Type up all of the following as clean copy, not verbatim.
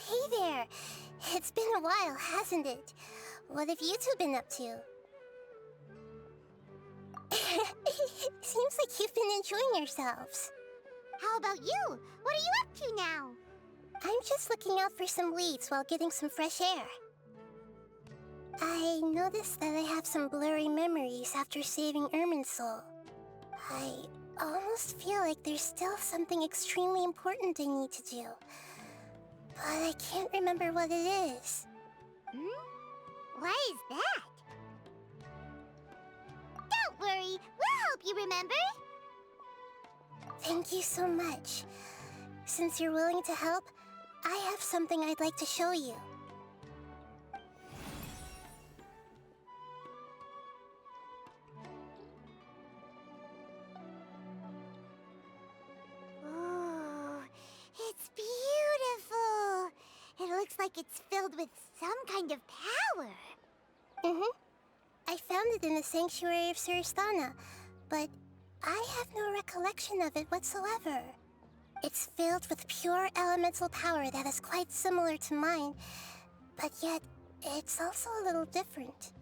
hey there. It's been a while, hasn't it? What have you two been up to? Seems like you've been enjoying yourselves. How about you? What are you up to now? I'm just looking out for some leads while getting some fresh air. I noticed that I have some blurry memories after saving Irminsul. I almost feel like there's still something extremely important I need to do. But I can't remember what it is. Why is that? Don't worry, we'll help you remember. Thank you so much. Since you're willing to help, I have something I'd like to show you. Ooh, it's beautiful. It looks like it's filled with some kind of power. I found it in the sanctuary of Suristana, but I have no recollection of it whatsoever. It's filled with pure elemental power that is quite similar to mine, but yet it's also a little different.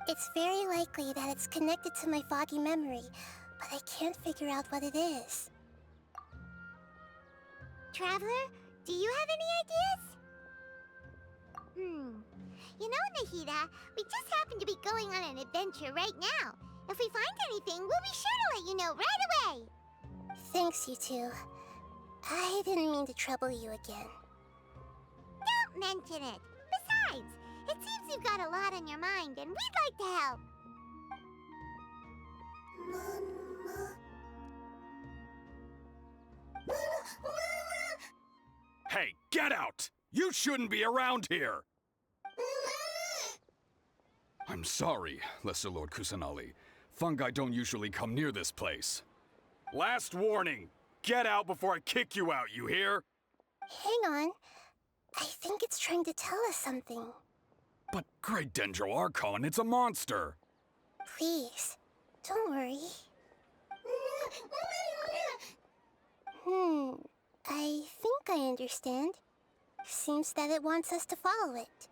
It's very likely that it's connected to my foggy memory, but I can't figure out what it is. Traveler, do you have any ideas? You know, Nahida, we just happen to be going on an adventure right now. If we find anything, we'll be sure to let you know right away. Thanks, you two. I didn't mean to trouble you again. Don't mention it. Besides, it seems you've got a lot on your mind, and we'd like to help. Hey, get out! You shouldn't be around here! I'm sorry, Lesser Lord Kusanali. Fungi don't usually come near this place. Last warning! Get out before I kick you out, you hear? Hang on. I think it's trying to tell us something. But Great Dendro Archon, it's a monster! Please, don't worry. I think I understand. Seems that it wants us to follow it.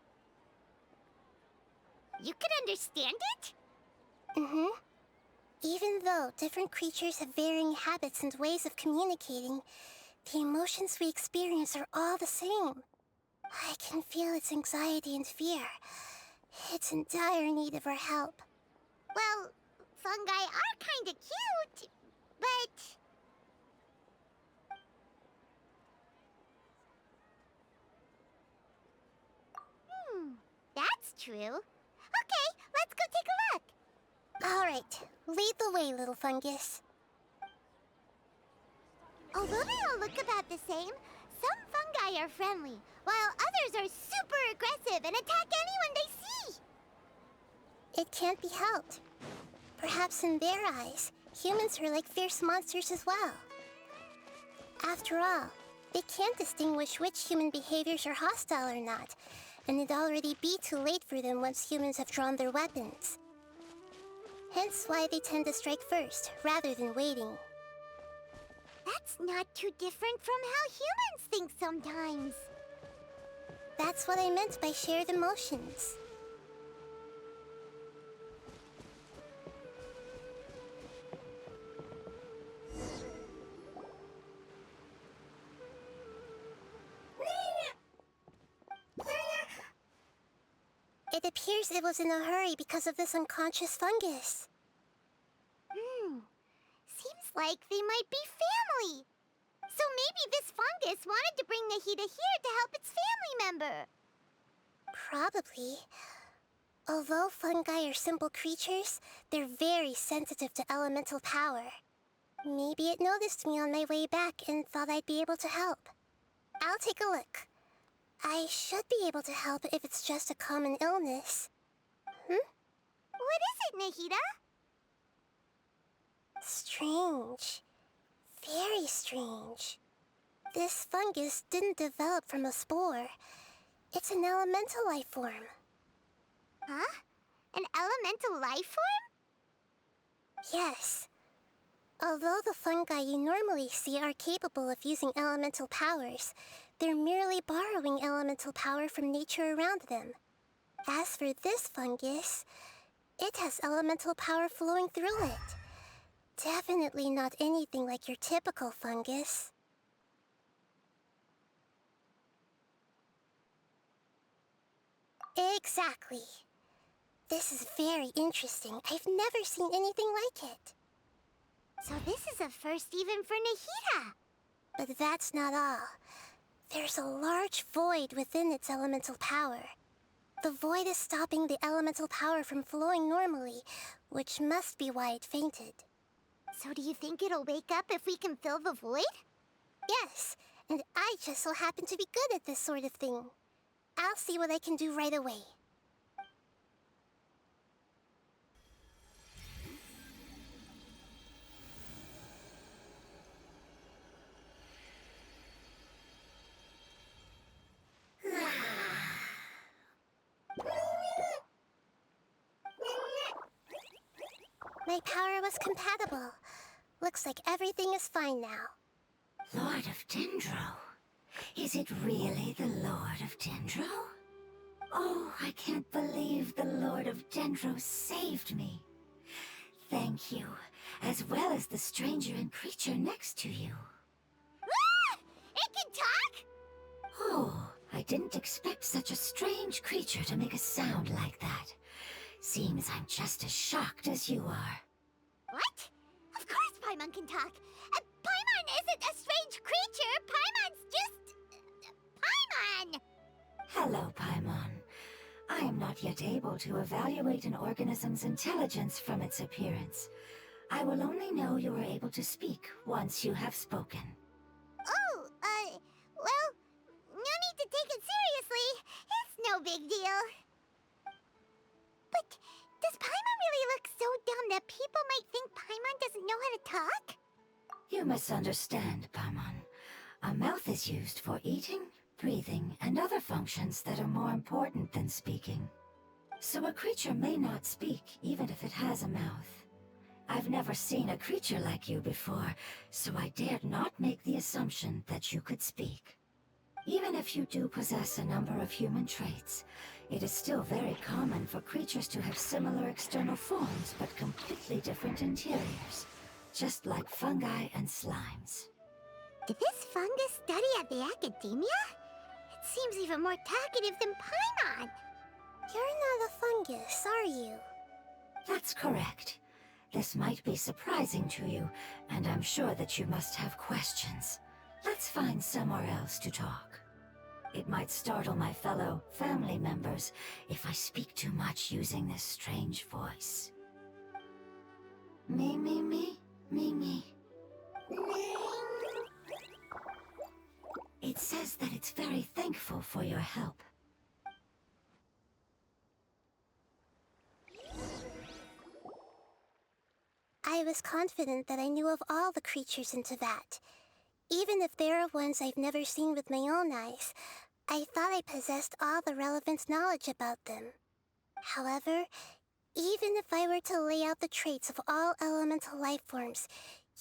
You can understand it? Even though different creatures have varying habits and ways of communicating, the emotions we experience are all the same. I can feel its anxiety and fear. It's in dire need of our help. Well, fungi are kinda cute, but... that's true. Okay, let's go take a look. All right, lead the way, little fungus. Although they all look about the same, some fungi are friendly, while others are super aggressive and attack anyone they see. It can't be helped. Perhaps in their eyes, humans are like fierce monsters as well. After all, they can't distinguish which human behaviors are hostile or not, and it'd already be too late for them once humans have drawn their weapons. Hence why they tend to strike first, rather than waiting. That's not too different from how humans think sometimes. That's what I meant by shared emotions. It appears it was in a hurry because of this unconscious fungus. Seems like they might be family. So maybe this fungus wanted to bring Nahida here to help its family member. Probably. Although fungi are simple creatures, they're very sensitive to elemental power. Maybe it noticed me on my way back and thought I'd be able to help. I'll take a look. I should be able to help if it's just a common illness. What is it, Nahida? Strange. Very strange. This fungus didn't develop from a spore. It's an elemental life form. Huh? An elemental life form? Yes. Although the fungi you normally see are capable of using elemental powers, They're merely borrowing elemental power from nature around them. As for this fungus, it has elemental power flowing through it. Definitely not anything like your typical fungus. Exactly. This is very interesting. I've never seen anything like it. So this is a first even for Nahida. But that's not all. There's a large void within its elemental power. The void is stopping the elemental power from flowing normally, which must be why it fainted. So do you think it'll wake up if we can fill the void? Yes, and I just so happen to be good at this sort of thing. I'll see what I can do right away. My power was compatible. Looks like everything is fine now. Lord of Dendro? Is it really the Lord of Dendro? Oh, I can't believe the Lord of Dendro saved me. Thank you, as well as the stranger and creature next to you. Ah! It can talk? Oh, I didn't expect such a strange creature to make a sound like that. Seems I'm just as shocked as you are. What? Of course Paimon can talk. Paimon isn't a strange creature. Paimon's just... Paimon! Hello, Paimon. I am not yet able to evaluate an organism's intelligence from its appearance. I will only know you are able to speak once you have spoken. Oh, well, no need to take it seriously. It's no big deal. But does Paimon really look so dumb that people might think Paimon doesn't know how to talk? You misunderstand, Paimon. A mouth is used for eating, breathing, and other functions that are more important than speaking. So a creature may not speak, even if it has a mouth. I've never seen a creature like you before, so I dared not make the assumption that you could speak. Even if you do possess a number of human traits, it is still very common for creatures to have similar external forms but completely different interiors, just like fungi and slimes. Did this fungus study at the academia? It seems even more talkative than Paimon. You're not a fungus, are you? That's correct. This might be surprising to you, and I'm sure that you must have questions. Let's find somewhere else to talk. It might startle my fellow family members if I speak too much using this strange voice. Me, me, me, me, me. It says that it's very thankful for your help. I was confident that I knew of all the creatures in Teyvat. Even if there are ones I've never seen with my own eyes, I thought I possessed all the relevant knowledge about them. However, even if I were to lay out the traits of all elemental life forms,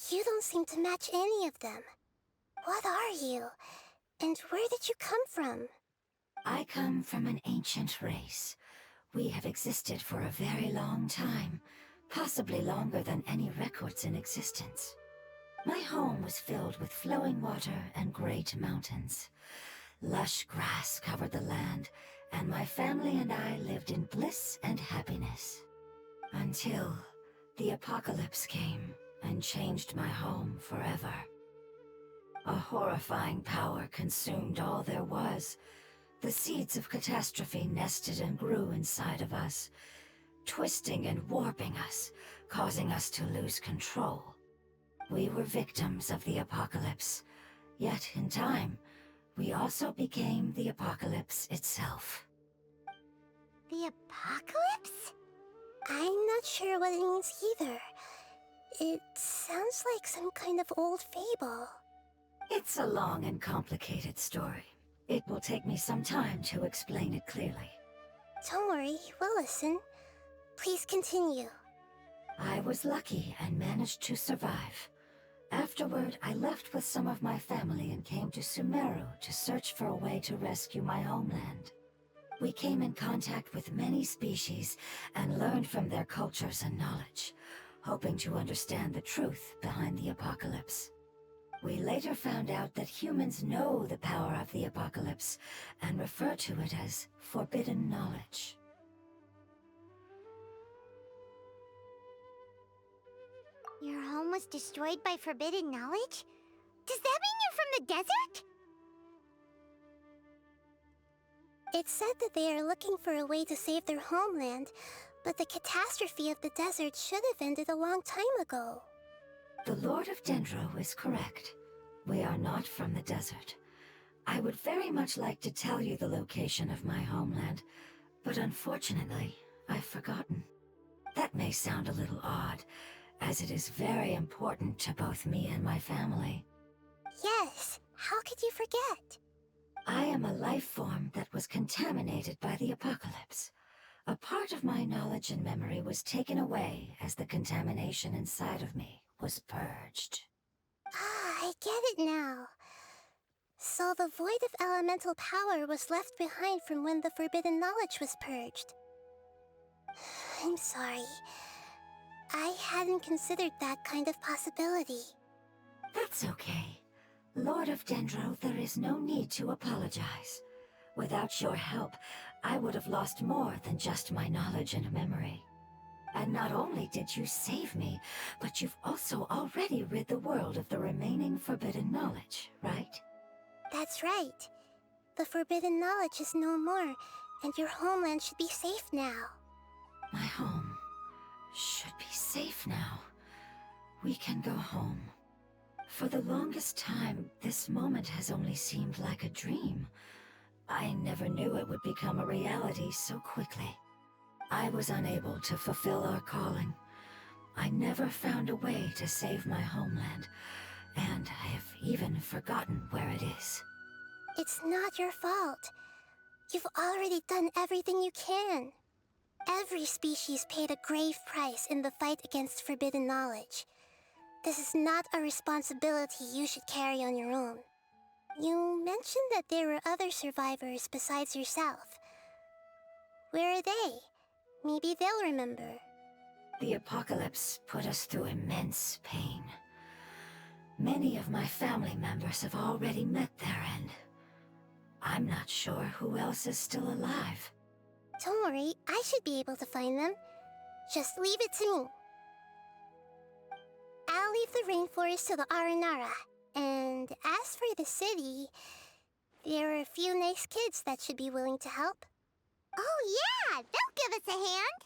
you don't seem to match any of them. What are you? And where did you come from? I come from an ancient race. We have existed for a very long time, possibly longer than any records in existence. My home was filled with flowing water and great mountains. Lush grass covered the land, and my family and I lived in bliss and happiness. Until the apocalypse came and changed my home forever. A horrifying power consumed all there was. The seeds of catastrophe nested and grew inside of us, twisting and warping us, causing us to lose control. We were victims of the apocalypse, yet in time, we also became the apocalypse itself. The apocalypse? I'm not sure what it means either. It sounds like some kind of old fable. It's a long and complicated story. It will take me some time to explain it clearly. Don't worry, we'll listen. Please continue. I was lucky and managed to survive. Afterward, I left with some of my family and came to Sumeru to search for a way to rescue my homeland. We came in contact with many species and learned from their cultures and knowledge, hoping to understand the truth behind the apocalypse. We later found out that humans know the power of the apocalypse and refer to it as forbidden knowledge. Your home was destroyed by forbidden knowledge? Does that mean you're from the desert? It said that they are looking for a way to save their homeland, but the catastrophe of the desert should have ended a long time ago. The Lord of Dendro is correct. We are not from the desert. I would very much like to tell you the location of my homeland, but unfortunately, I've forgotten. That may sound a little odd, as it is very important to both me and my family. Yes, how could you forget? I am a life form that was contaminated by the apocalypse. A part of my knowledge and memory was taken away as the contamination inside of me was purged. Ah, I get it now. So the void of elemental power was left behind from when the forbidden knowledge was purged. I'm sorry. I hadn't considered that kind of possibility. That's okay. Lord of Dendro, there is no need to apologize. Without your help, I would have lost more than just my knowledge and memory. And not only did you save me, but you've also already rid the world of the remaining forbidden knowledge, right? That's right. The forbidden knowledge is no more, and your homeland should be safe now. My home should be safe now. We can go home. For the longest time, this moment has only seemed like a dream. I never knew it would become a reality so quickly. I was unable to fulfill our calling. I never found a way to save my homeland, and I have even forgotten where it is. It's not your fault. You've already done everything you can. Every species paid a grave price in the fight against forbidden knowledge. This is not a responsibility you should carry on your own. You mentioned that there were other survivors besides yourself. Where are they? Maybe they'll remember. The apocalypse put us through immense pain. Many of my family members have already met their end. I'm not sure who else is still alive. Don't worry, I should be able to find them. Just leave it to me. I'll leave the rainforest to the Aranara. And as for the city, there are a few nice kids that should be willing to help. Oh yeah, they'll give us a hand.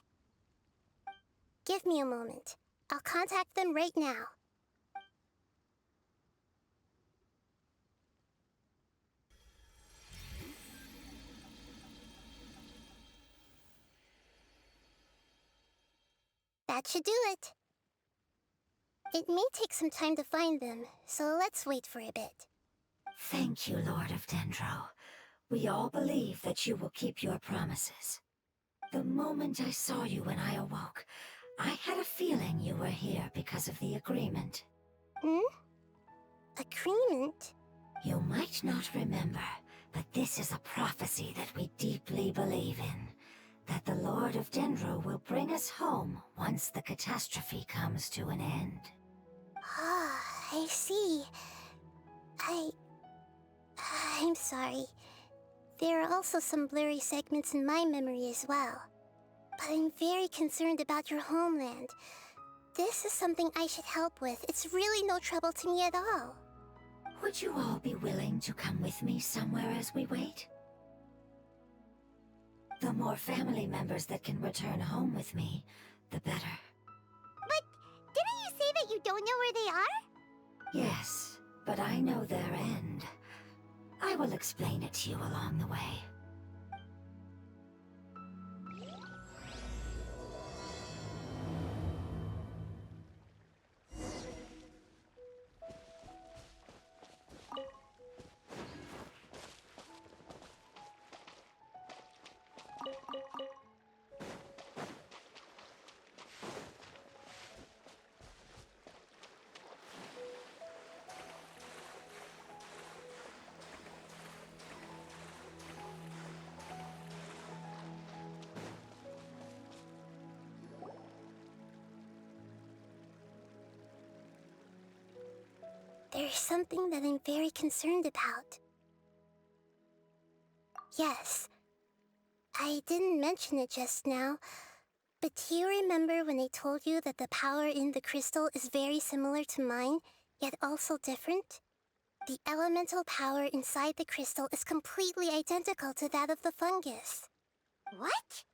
Give me a moment. I'll contact them right now. That should do it. It may take some time to find them, so let's wait for a bit. Thank you, Lord of Dendro. We all believe that you will keep your promises. The moment I saw you when I awoke, I had a feeling you were here because of the agreement. Agreement? You might not remember, but this is a prophecy that we deeply believe in. That the Lord of Dendro will bring us home once the catastrophe comes to an end. Ah, I see. I'm sorry. There are also some blurry segments in my memory as well. But I'm very concerned about your homeland. This is something I should help with. It's really no trouble to me at all. Would you all be willing to come with me somewhere as we wait? The more family members that can return home with me, the better. But didn't you say that you don't know where they are? Yes, but I know their end. I will explain it to you along the way. there's something that I'm very concerned about. Yes, I didn't mention it just now, but do you remember when I told you that the power in the crystal is very similar to mine, yet also different? The elemental power inside the crystal is completely identical to that of the fungus. What?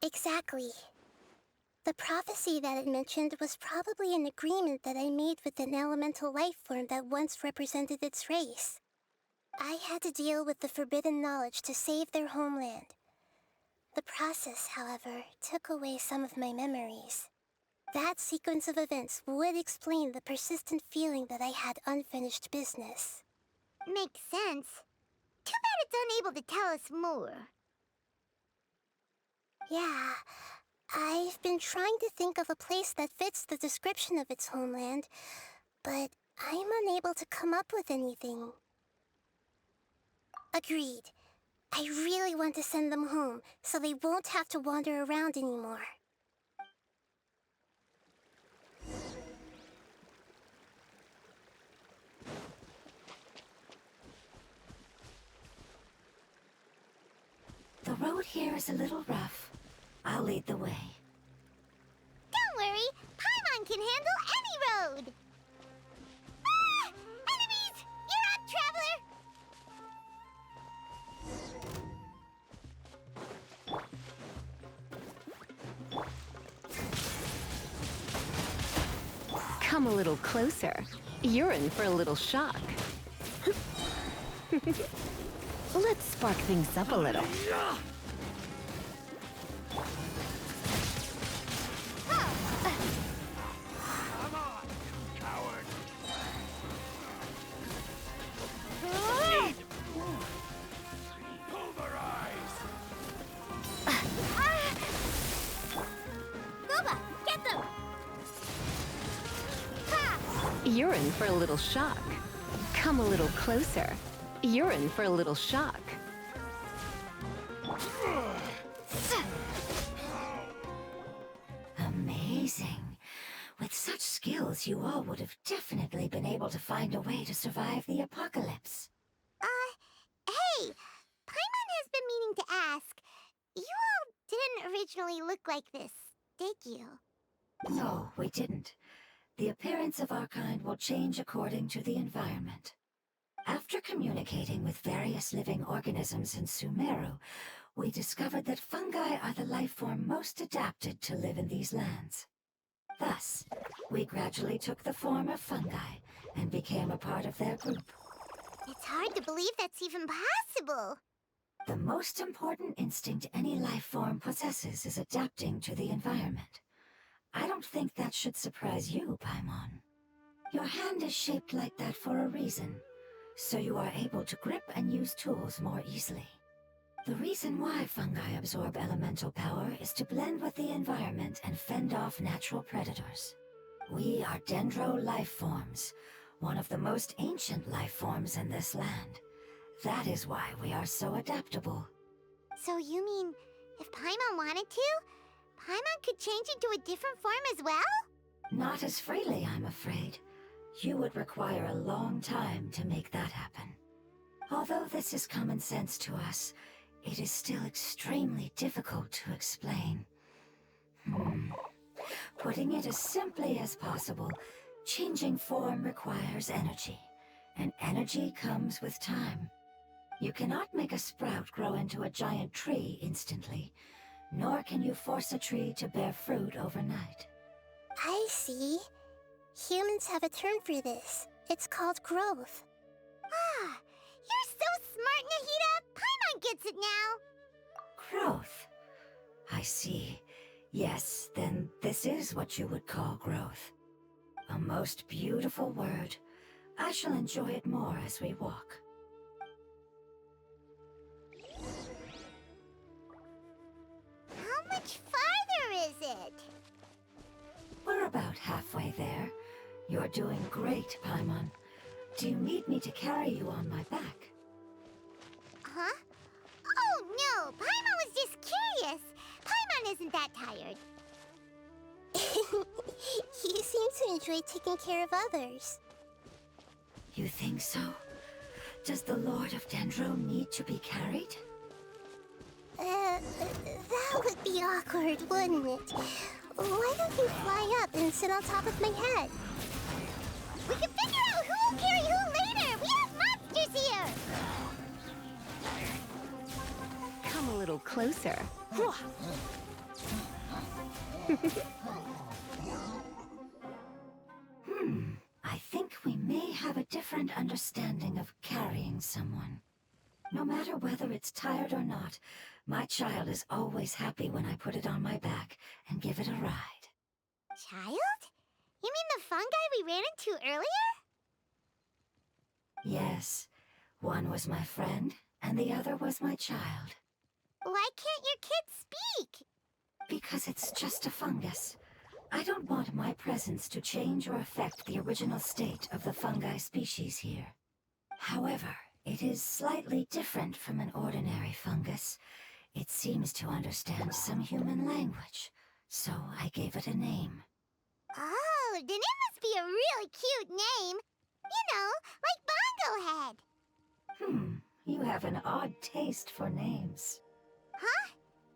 Exactly. The prophecy that it mentioned was probably an agreement that I made with an elemental life form that once represented its race. I had to deal with the forbidden knowledge to save their homeland. The process, however, took away some of my memories. That sequence of events would explain the persistent feeling that I had unfinished business. Makes sense. Too bad it's unable to tell us more. Yeah, I've been trying to think of a place that fits the description of its homeland, but I'm unable to come up with anything. Agreed. I really want to send them home, so they won't have to wander around anymore. The road here is a little rough. I'll lead the way. Don't worry, Paimon can handle any road! Ah! Enemies! You're up, traveler! Come a little closer. You're in for a little shock. Let's spark things up a little. Booba, get them! You're in for a little shock. Come a little closer. You're in for a little shock. Amazing. With such skills, you all would have definitely been able to find a way to survive the apocalypse. Hey! Paimon has been meaning to ask. You all didn't originally look like this, did you? No, we didn't. The appearance of our kind will change according to the environment. After communicating with various living organisms in Sumeru, we discovered that fungi are the life form most adapted to live in these lands. Thus, we gradually took the form of fungi and became a part of their group. It's hard to believe that's even possible. The most important instinct any life form possesses is adapting to the environment. I don't think that should surprise you, Paimon. Your hand is shaped like that for a reason, so you are able to grip and use tools more easily. The reason why fungi absorb elemental power is to blend with the environment and fend off natural predators. We are dendro life forms, one of the most ancient life forms in this land. That is why we are so adaptable. So you mean, if Paimon wanted to, Paimon could change into a different form as well? Not as freely, I'm afraid. You would require a long time to make that happen. Although this is common sense to us, it is still extremely difficult to explain. Putting it as simply as possible, changing form requires energy, and energy comes with time. You cannot make a sprout grow into a giant tree instantly, nor can you force a tree to bear fruit overnight. I see. Humans have a term for this. It's called growth. Ah, you're so smart, Nahida! Paimon gets it now! Growth. I see. Yes, then this is what you would call growth. A most beautiful word. I shall enjoy it more as we walk. How much farther is it? We're about halfway there. You're doing great, Paimon. Do you need me to carry you on my back? Huh? Oh no, Paimon was just curious. Paimon isn't that tired. You seem to enjoy taking care of others. You think so? Does the Lord of Dendro need to be carried? That would be awkward, wouldn't it? Why don't you fly up and sit on top of my head? We can figure out who will carry who later! We have monsters here! Come a little closer. I think we may have a different understanding of carrying someone. No matter whether it's tired or not, my child is always happy when I put it on my back and give it a ride. Child? You mean the fungi we ran into earlier? Yes, one was my friend, and the other was my child. Why can't your kid speak? Because it's just a fungus. I don't want my presence to change or affect the original state of the fungi species here. However, it is slightly different from an ordinary fungus. It seems to understand some human language, so I gave it a name. Oh, then it must be a really cute name. You know, like Bongo Head. You have an odd taste for names. Huh?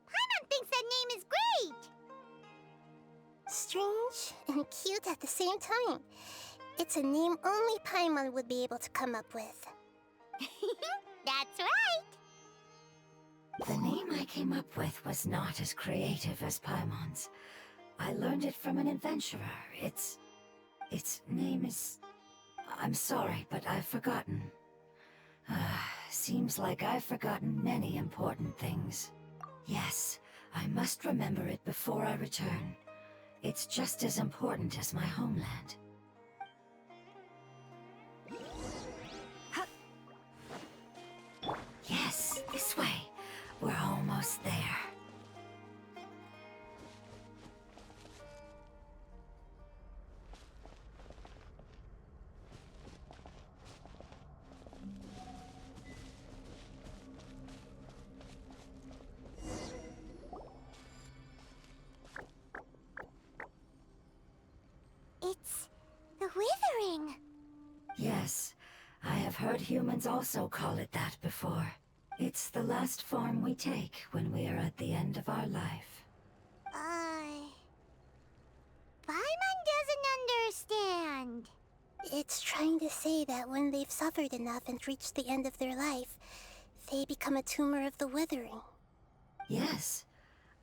Paimon thinks that name is great. Strange and cute at the same time. It's a name only Paimon would be able to come up with. That's right. The name I came up with was not as creative as Paimon's. I learned it from an adventurer. Its name is... I'm sorry, but I've forgotten. Seems like I've forgotten many important things. Yes, I must remember it before I return. It's just as important as my homeland. Yes, this way. We're almost there. It's the Withering. Yes, I have heard humans also call it that before. It's the last form we take when we are at the end of our life. Paimon doesn't understand. It's trying to say that when they've suffered enough and reached the end of their life, they become a tumor of the Withering. Yes,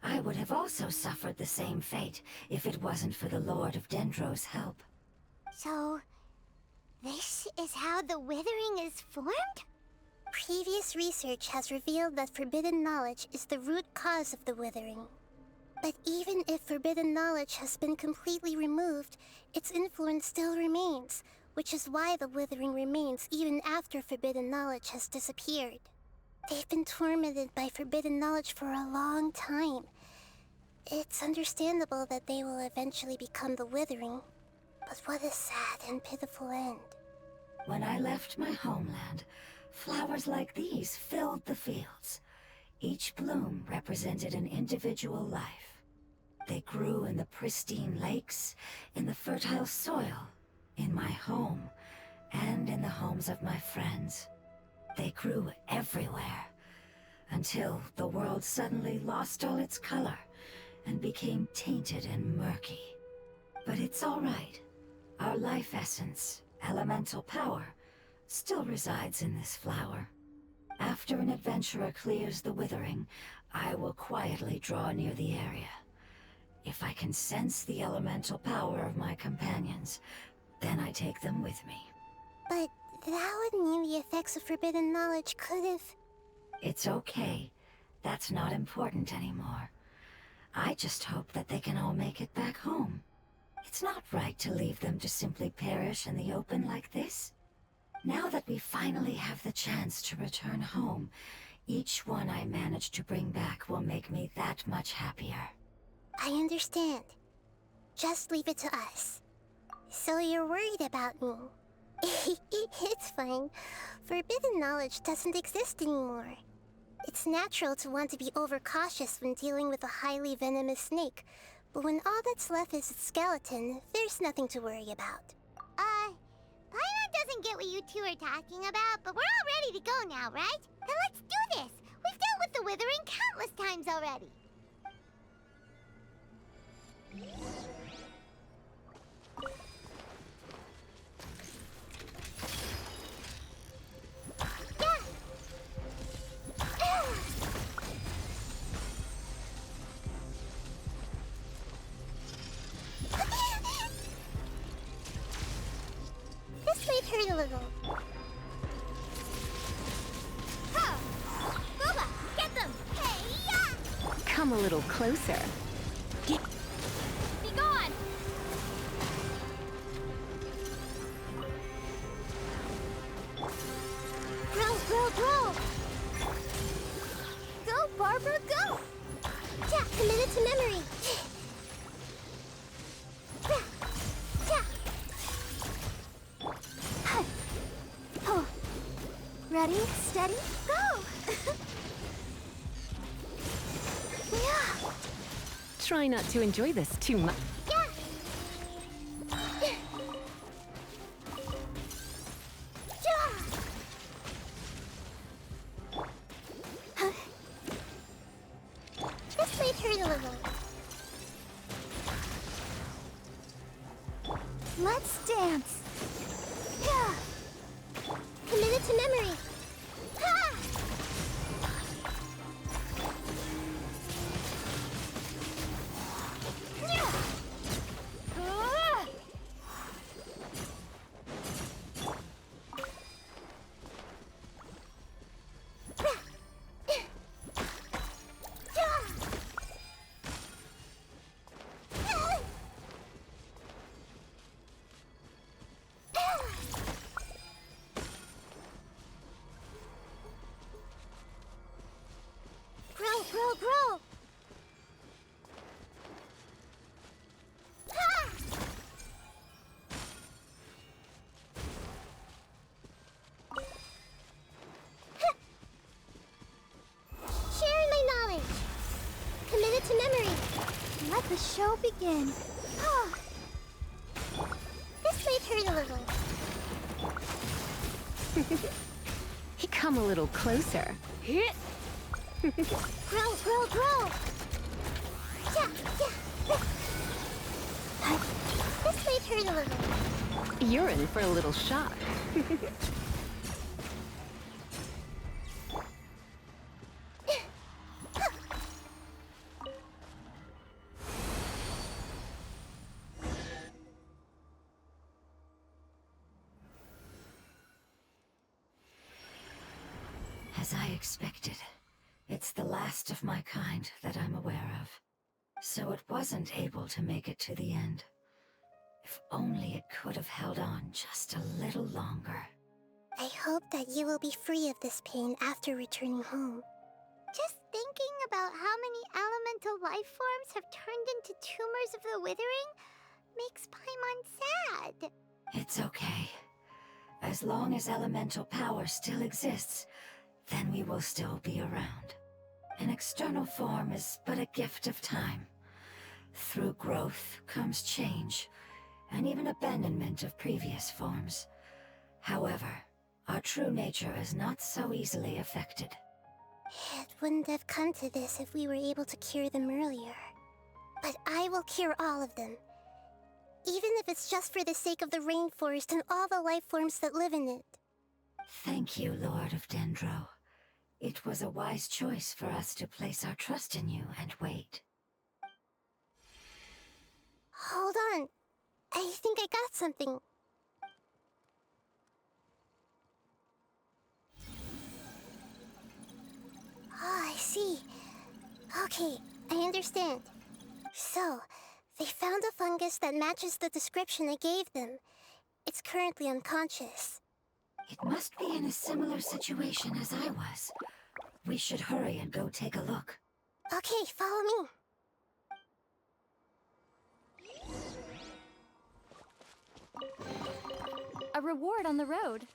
I would have also suffered the same fate if it wasn't for the Lord of Dendro's help. So, this is how the Withering is formed? Previous research has revealed that forbidden knowledge is the root cause of the Withering. But even if forbidden knowledge has been completely removed, its influence still remains, which is why the Withering remains even after forbidden knowledge has disappeared. They've been tormented by forbidden knowledge for a long time. It's understandable that they will eventually become the Withering, but what a sad and pitiful end. When I left my homeland, flowers like these filled the fields. Each bloom represented an individual life. They grew in the pristine lakes, in the fertile soil, in my home, and in the homes of my friends. They grew everywhere, until the world suddenly lost all its color and became tainted and murky. But it's all right. Our life essence, elemental power, still resides in this flower. After an adventurer clears the Withering, I will quietly draw near the area. If I can sense the elemental power of my companions, then I take them with me. But that would mean the effects of forbidden knowledge could have... It's okay. That's not important anymore. I just hope that they can all make it back home. It's not right to leave them to simply perish in the open like this. Now that we finally have the chance to return home, each one I manage to bring back will make me that much happier. I understand. Just leave it to us. So you're worried about me. It's fine. Forbidden knowledge doesn't exist anymore. It's natural to want to be overcautious when dealing with a highly venomous snake, But when all that's left is its skeleton, there's nothing to worry about. Paimon doesn't get what you two are talking about, but we're all ready to go now, right? Then let's do this! We've dealt with the Withering countless times already. This might hurt a little. Booba, get them! Hey-ya! Come a little closer. Be gone! Grow! Go, Barbara, go! Yeah, committed to memory. Oh. Ready, steady, go! Yeah. Try not to enjoy this too much. This might hurt a little. Let's dance. Yeah. Committed to memory. Ha! Yeah. Ah! Grow. Sharing my knowledge. Committed to memory. Let the show begin. Ah. This might hurt a little. Come a little closer. Grow. Yeah. This might hurt a little. You're in for a little shock. As I expected, it's the last of my kind that I'm aware of. So it wasn't able to make it to the end. If only it could have held on just a little longer. I hope that you will be free of this pain after returning home. Just thinking about how many elemental life forms have turned into tumors of the Withering makes Paimon sad. It's okay. As long as elemental power still exists, then we will still be around. An external form is but a gift of time. Through growth comes change, and even abandonment of previous forms. However, our true nature is not so easily affected. It wouldn't have come to this if we were able to cure them earlier. But I will cure all of them. Even if it's just for the sake of the rainforest and all the life forms that live in it. Thank you, Lord of Dendro. It was a wise choice for us to place our trust in you and wait. Hold on. I think I got something. Oh, I see. Okay, I understand. So, they found a fungus that matches the description I gave them. It's currently unconscious. It must be in a similar situation as I was. We should hurry and go take a look. Okay, follow me. A reward on the road.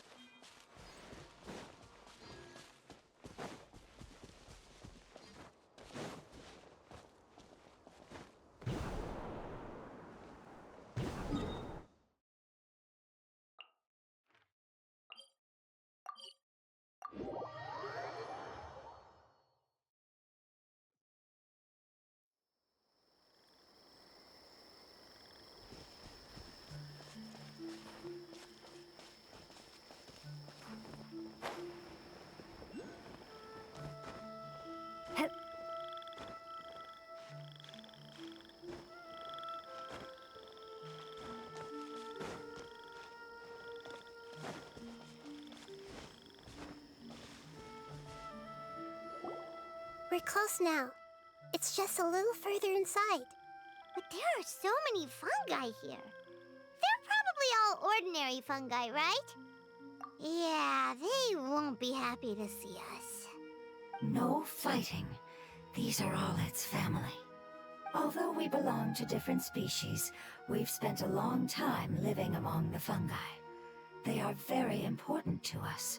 We're close now. It's just a little further inside. But there are so many fungi here. They're probably all ordinary fungi, right? Yeah, they won't be happy to see us. No fighting. These are all its family. Although we belong to different species, we've spent a long time living among the fungi. They are very important to us.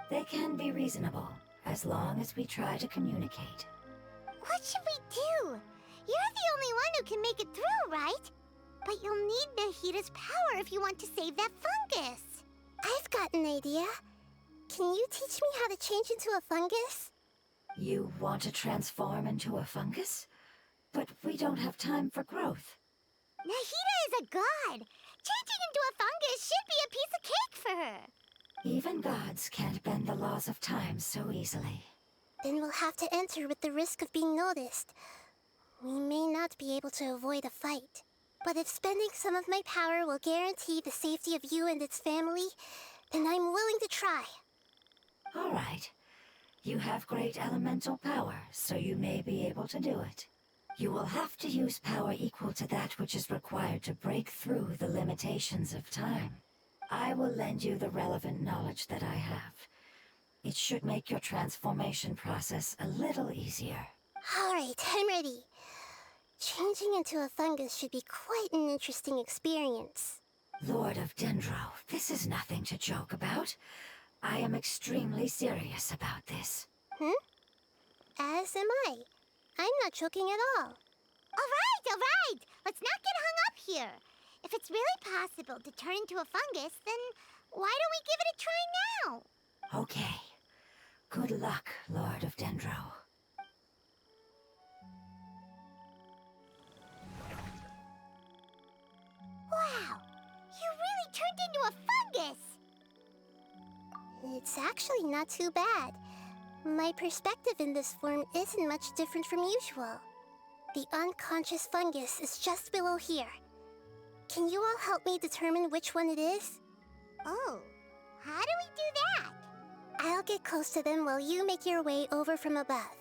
They can be reasonable, as long as we try to communicate. What should we do? You're the only one who can make it through, right? But you'll need Nahida's power if you want to save that fungus. I've got an idea. Can you teach me how to change into a fungus? You want to transform into a fungus? But we don't have time for growth. Nahida is a god. Changing into a fungus should be a piece of cake for her. Even gods can't bend the laws of time so easily. Then we'll have to enter with the risk of being noticed. We may not be able to avoid a fight. But if spending some of my power will guarantee the safety of you and its family, then I'm willing to try. All right. You have great elemental power, so you may be able to do it. You will have to use power equal to that which is required to break through the limitations of time. I will lend you the relevant knowledge that I have. It should make your transformation process a little easier. All right, I'm ready. Changing into a fungus should be quite an interesting experience. Lord of Dendro, this is nothing to joke about. I am extremely serious about this. As am I. I'm not joking at all. All right. Let's not get hung up here. If it's really possible to turn into a fungus, then why don't we give it a try now? Okay. Good luck, Lord of Dendro. Wow! You really turned into a fungus! It's actually not too bad. My perspective in this form isn't much different from usual. The unconscious fungus is just below here. Can you all help me determine which one it is? Oh, how do we do that? I'll get close to them while you make your way over from above.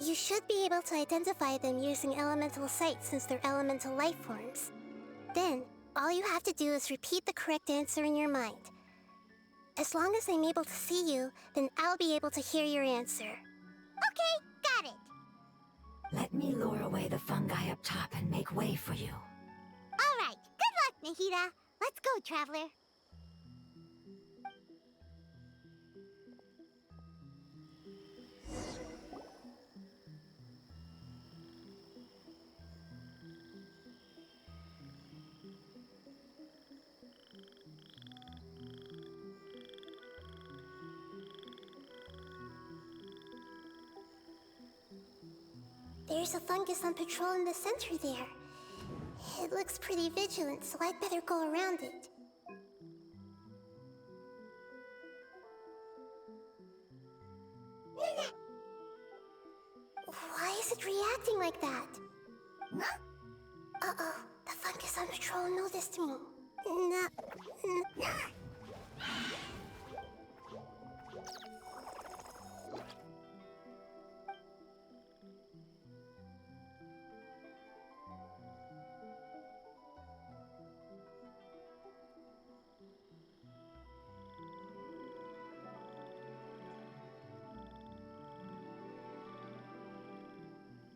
You should be able to identify them using elemental sight since they're elemental life forms. Then, all you have to do is repeat the correct answer in your mind. As long as I'm able to see you, then I'll be able to hear your answer. Okay, got it. Let me lure away the fungi up top and make way for you. All right, good luck, Nahida. Let's go, Traveler. There's a fungus on patrol in the center there. It looks pretty vigilant, so I'd better go around it. Why is it reacting like that? Uh-oh, the fungus on patrol noticed me.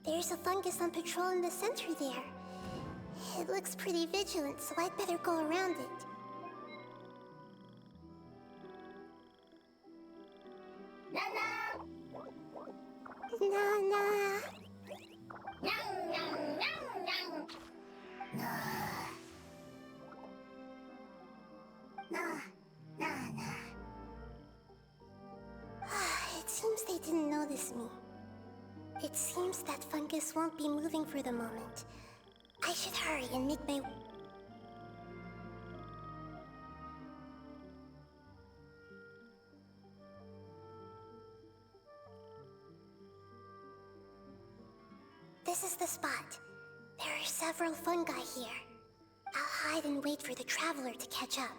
There's a fungus on patrol in the center there. It looks pretty vigilant, so I'd better go around it. Nana! It seems they didn't notice me. It seems that fungus won't be moving for the moment. I should hurry and make my... This is the spot. There are several fungi here. I'll hide and wait for the traveler to catch up.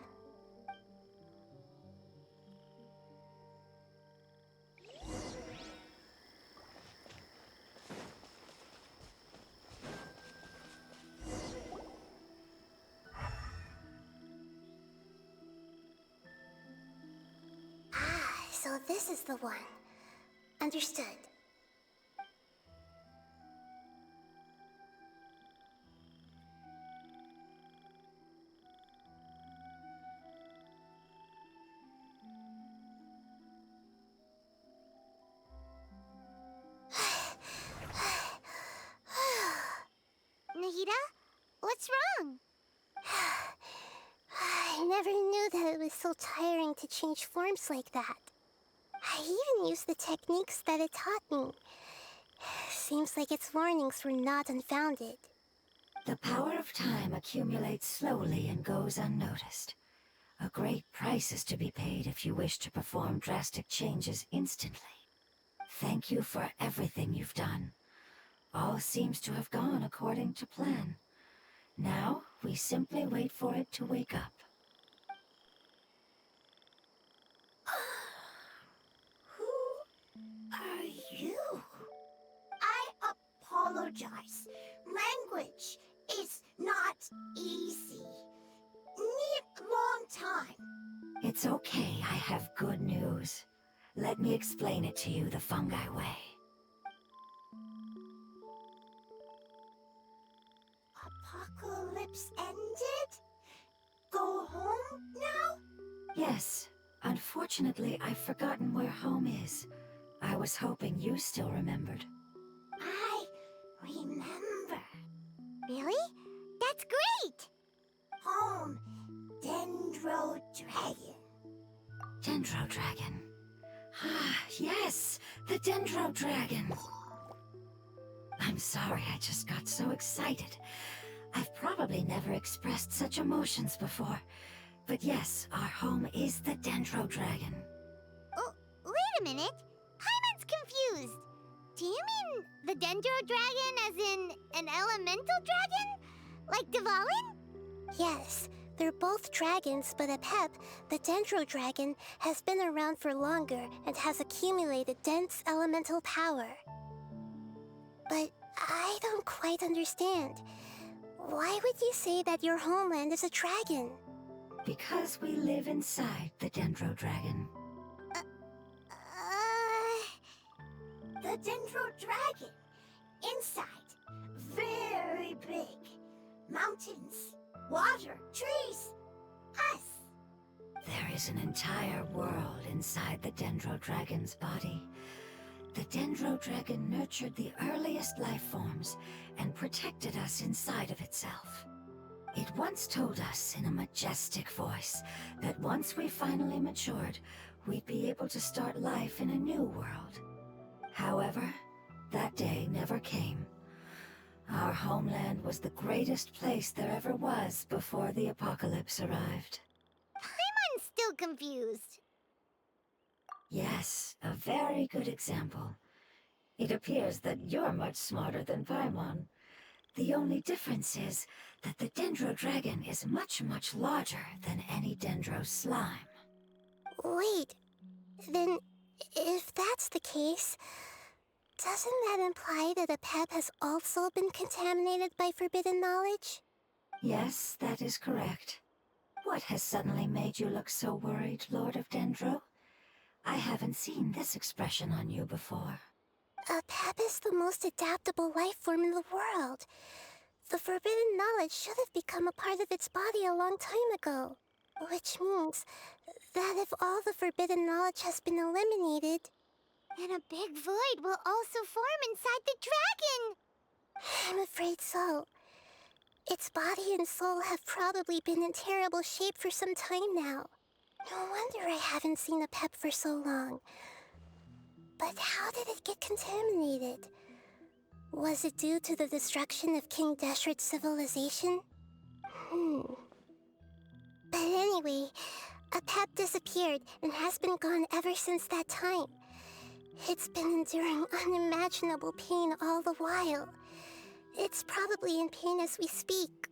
this is the one. Understood. Nahida, what's wrong? I never knew that it was so tiring to change forms like that. I even used the techniques that it taught me. Seems like its warnings were not unfounded. The power of time accumulates slowly and goes unnoticed. A great price is to be paid if you wish to perform drastic changes instantly. Thank you for everything you've done. All seems to have gone according to plan. Now, we simply wait for it to wake up. Who are you? I apologize. Language is not easy. Need long time. It's okay, I have good news. Let me explain it to you the fungi way. Apocalypse ended? Go home now? Yes. Unfortunately, I've forgotten where home is. I was hoping you still remembered. I remember. Really? That's great! Home, Dendro Dragon. Dendro Dragon. Ah, yes! The Dendro Dragon! I'm sorry, I just got so excited. I've probably never expressed such emotions before. But yes, our home is the Dendro Dragon. Oh, wait a minute. Paimon's confused. Do you mean the Dendro Dragon as in an elemental dragon? Like Dvalin? Yes, they're both dragons, but Apep, the Dendro Dragon, has been around for longer and has accumulated dense elemental power. But I don't quite understand. Why would you say that your homeland is a dragon? Because we live inside the Dendro Dragon. The Dendro Dragon. Inside. Very big. Mountains. Water. Trees. Us. There is an entire world inside the Dendro Dragon's body. The Dendro Dragon nurtured the earliest life forms and protected us inside of itself. It once told us in a majestic voice that once we finally matured, we'd be able to start life in a new world. However, that day never came. Our homeland was the greatest place there ever was before the apocalypse arrived. Paimon's still confused. Yes, a very good example. It appears that you're much smarter than Paimon. The only difference is that the Dendro Dragon is much, much larger than any Dendro slime. Wait, then if that's the case, doesn't that imply that Apep has also been contaminated by forbidden knowledge? Yes, that is correct. What has suddenly made you look so worried, Lord of Dendro? I haven't seen this expression on you before. Apep is the most adaptable life form in the world. The forbidden knowledge should have become a part of its body a long time ago. Which means that if all the forbidden knowledge has been eliminated, then a big void will also form inside the dragon! I'm afraid so. Its body and soul have probably been in terrible shape for some time now. No wonder I haven't seen Apep for so long. But how did it get contaminated? Was it due to the destruction of King Deshret's civilization? But anyway, Apep disappeared and has been gone ever since that time. It's been enduring unimaginable pain all the while. It's probably in pain as we speak.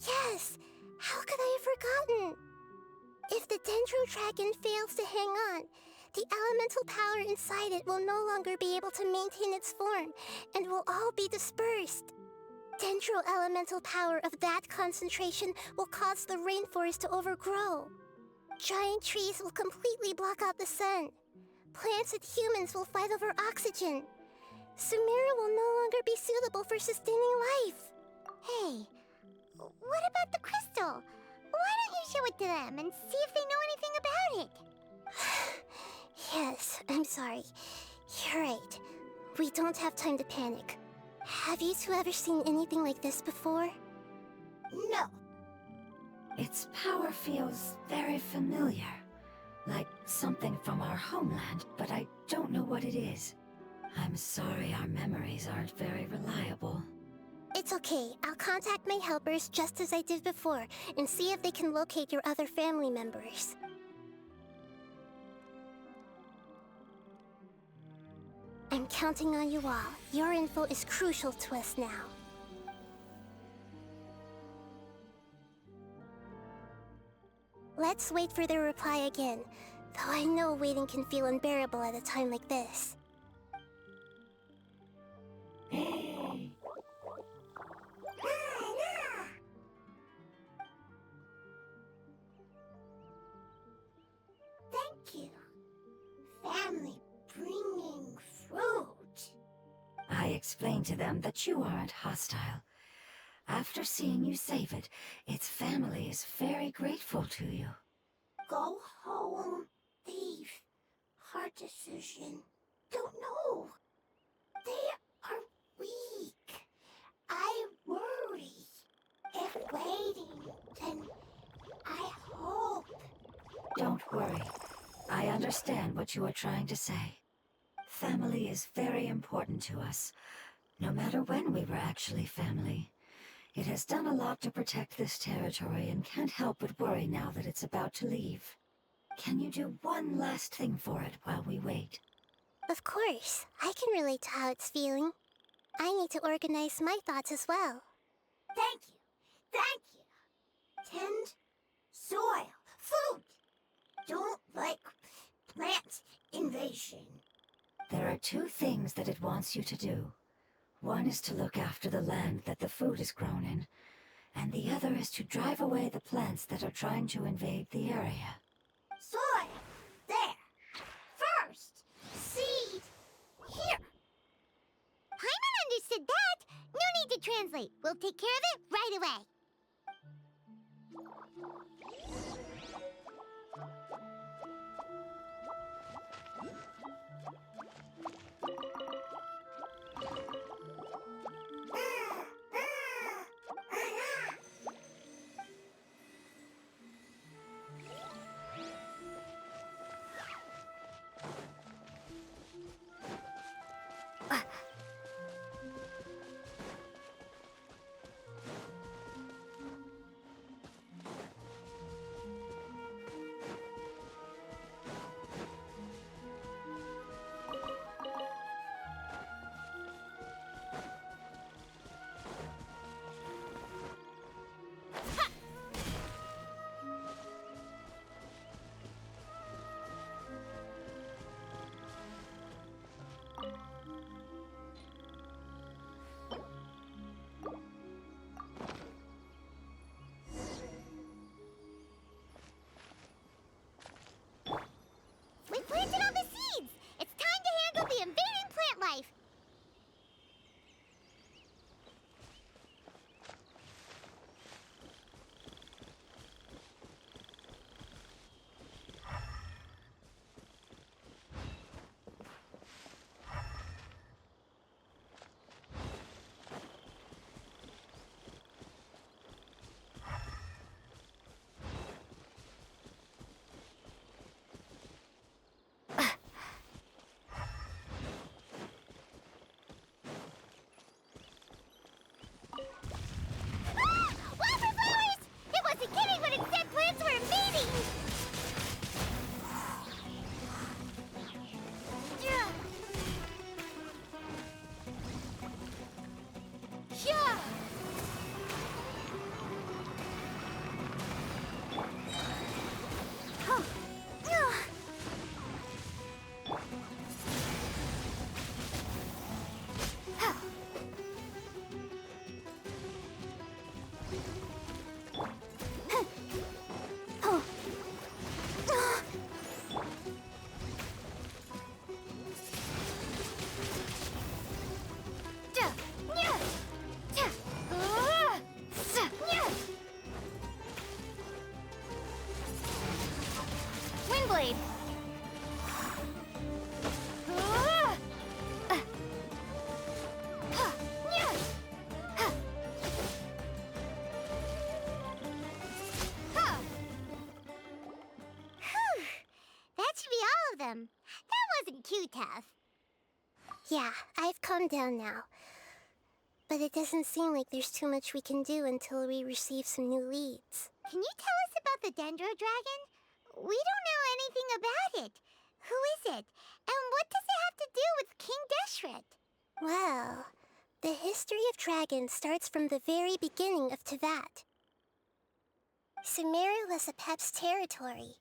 Yes! How could I have forgotten? If the Dendro Dragon fails to hang on, the elemental power inside it will no longer be able to maintain its form, and will all be dispersed. Dendro elemental power of that concentration will cause the rainforest to overgrow. Giant trees will completely block out the sun. plants and humans will fight over oxygen. Sumeru will no longer be suitable for sustaining life. Hey, what about the crystal? Why don't you show it to them and see if they know anything about it? Yes, I'm sorry. You're right. We don't have time to panic. Have you two ever seen anything like this before? No. Its power feels very familiar. Like something from our homeland, but I don't know what it is. I'm sorry our memories aren't very reliable. It's okay. I'll contact my helpers just as I did before and see if they can locate your other family members. I'm counting on you all. Your info is crucial to us now. Let's wait for their reply again, though I know waiting can feel unbearable at a time like this. Thank you. Family bringing fruit. I explained to them that you aren't hostile. After seeing you save it, its family is very grateful to you. Go home, thief. Hard decision. Don't know. They are weak. I worry. If waiting, then I hope. Don't worry. I understand what you are trying to say. Family is very important to us, no matter when we were actually family. It has done a lot to protect this territory and can't help but worry now that it's about to leave. Can you do one last thing for it while we wait? Of course, I can relate to how it's feeling. I need to organize my thoughts as well. Thank you. Thank you. Tend, soil, food. Don't like plant invasion. There are two things that it wants you to do. One is to look after the land that the food is grown in, and the other is to drive away the plants that are trying to invade the area. Soil. There. First. Seed. Here. Paimon understood that. No need to translate. We'll take care of it right away. Kath. Yeah, I've calmed down now. But it doesn't seem like there's too much we can do until we receive some new leads. Can you tell us about the Dendro Dragon? We don't know anything about it. Who is it? And what does it have to do with King Deshret? Well, the history of dragons starts from the very beginning of Teyvat. Sumeru was Apep's territory.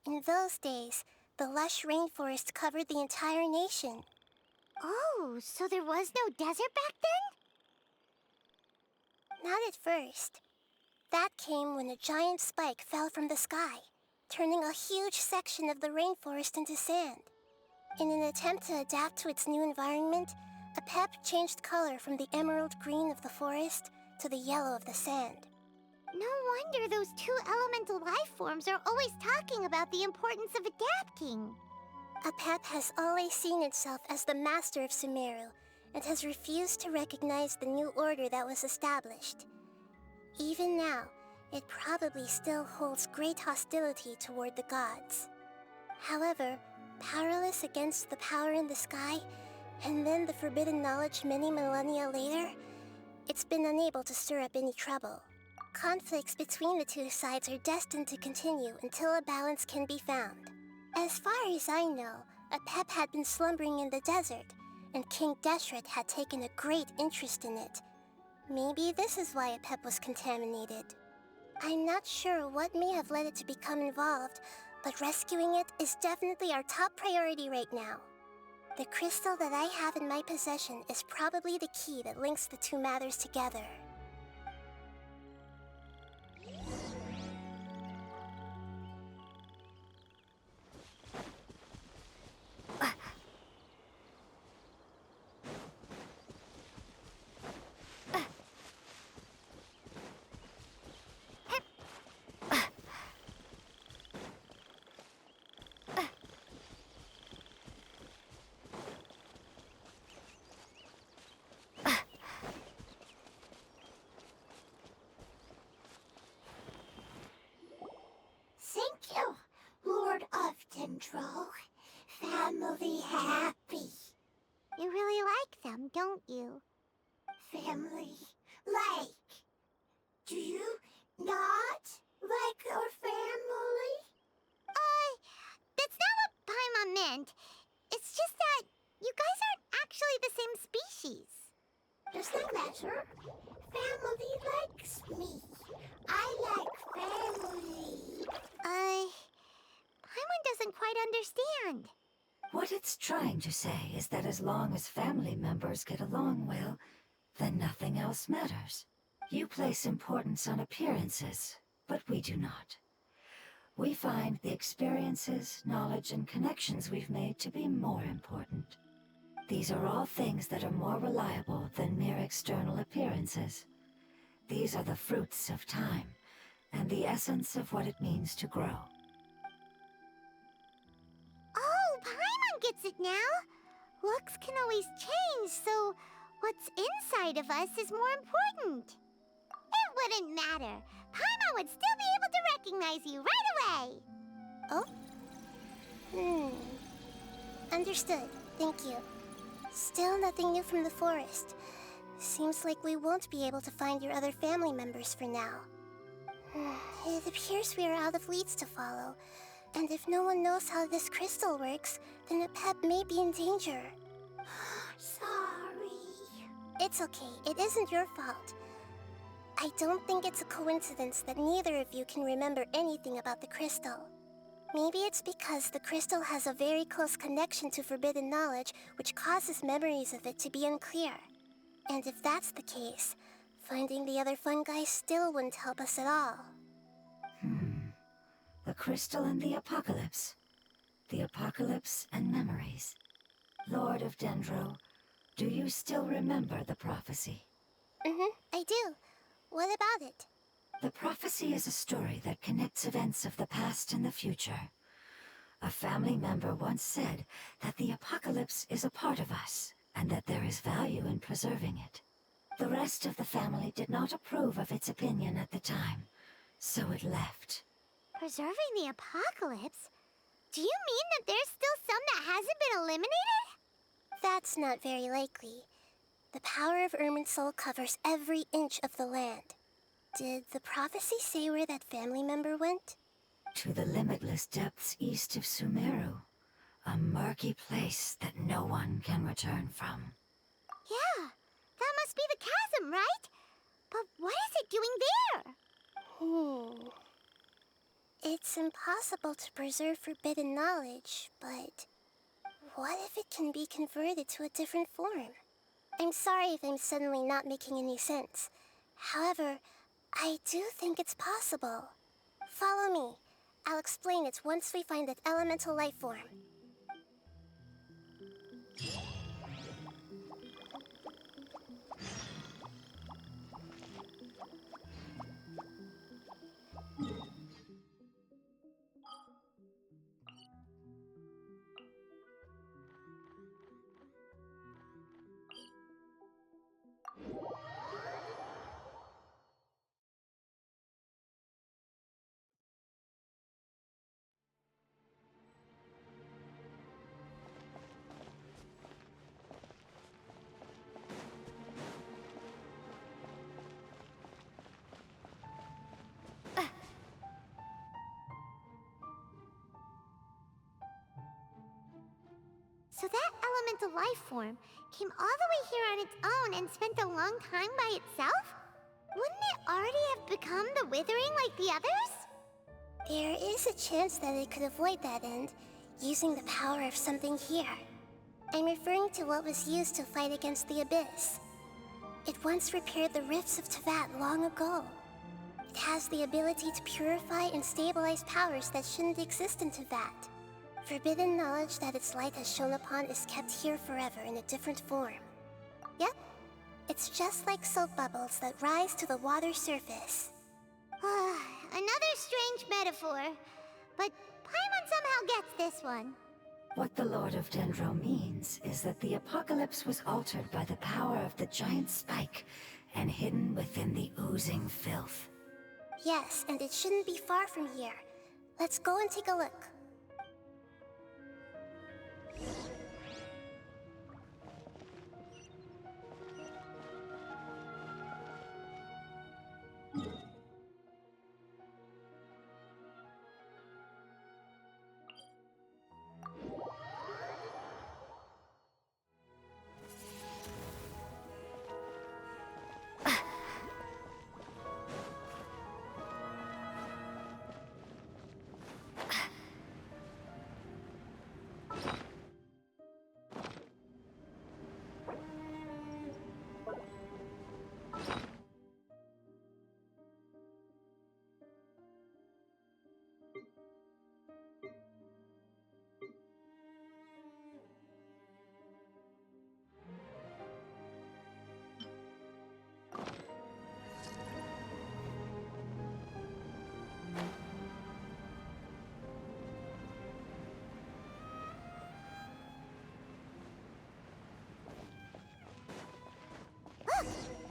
In those days, the lush rainforest covered the entire nation. Oh, so there was no desert back then? Not at first. That came when a giant spike fell from the sky, turning a huge section of the rainforest into sand. In an attempt to adapt to its new environment, Apep changed color from the emerald green of the forest to the yellow of the sand. No wonder those two elemental life forms are always talking about the importance of adapting. Apep has always seen itself as the master of Sumeru and has refused to recognize the new order that was established. Even now, it probably still holds great hostility toward the gods. However, powerless against the power in the sky, and then the forbidden knowledge many millennia later, it's been unable to stir up any trouble. Conflicts between the two sides are destined to continue until a balance can be found. As far as I know, Apep had been slumbering in the desert, and King Deshret had taken a great interest in it. Maybe this is why Apep was contaminated. I'm not sure what may have led it to become involved, but rescuing it is definitely our top priority right now. The crystal that I have in my possession is probably the key that links the two matters together. Thank you, Lord of Dendro. Family happy. You really like them, don't you? Family like. Do you not like your family? That's not what Paimon meant. It's just that you guys aren't actually the same species. Does that matter? Family likes me. I like family. Paimon doesn't quite understand. What it's trying to say is that as long as family members get along well, then nothing else matters. You place importance on appearances, but we do not. We find the experiences, knowledge, and connections we've made to be more important. These are all things that are more reliable than mere external appearances. These are the fruits of time, and the essence of what it means to grow. Oh, Paimon gets it now. Looks can always change, so what's inside of us is more important. It wouldn't matter. Paimon would still be able to recognize you right away. Oh? Understood. Thank you. Still nothing new from the forest. Seems like we won't be able to find your other family members for now. It appears we are out of leads to follow. And if no one knows how this crystal works, then Apep may be in danger. Sorry. It's okay. It isn't your fault. I don't think it's a coincidence that neither of you can remember anything about the crystal. Maybe it's because the crystal has a very close connection to forbidden knowledge, which causes memories of it to be unclear. And if that's the case, finding the other fungi still wouldn't help us at all. The crystal and the apocalypse. The apocalypse and memories. Lord of Dendro, do you still remember the prophecy? I do. What about it? The prophecy is a story that connects events of the past and the future. A family member once said that the apocalypse is a part of us, and that there is value in preserving it. The rest of the family did not approve of its opinion at the time, so it left. Preserving the apocalypse? Do you mean that there's still some that hasn't been eliminated? That's not very likely. The power of Irminsul covers every inch of the land. Did the prophecy say where that family member went? To the limitless depths east of Sumeru. A murky place that no one can return from. Yeah, that must be the chasm, right? But what is it doing there? It's impossible to preserve forbidden knowledge, but what if it can be converted to a different form? I'm sorry if I'm suddenly not making any sense. However, I do think it's possible. Follow me. I'll explain it once we find that elemental life form. So that elemental life form came all the way here on its own and spent a long time by itself? Wouldn't it already have become the Withering like the others? There is a chance that it could avoid that end, using the power of something here. I'm referring to what was used to fight against the Abyss. It once repaired the rifts of Teyvat long ago. It has the ability to purify and stabilize powers that shouldn't exist in Teyvat. Forbidden knowledge that its light has shone upon is kept here forever in a different form. Yep, it's just like soap bubbles that rise to the water surface. Another strange metaphor, but Paimon somehow gets this one. What the Lord of Dendro means is that the apocalypse was altered by the power of the giant spike and hidden within the oozing filth. Yes, and it shouldn't be far from here. Let's go and take a look.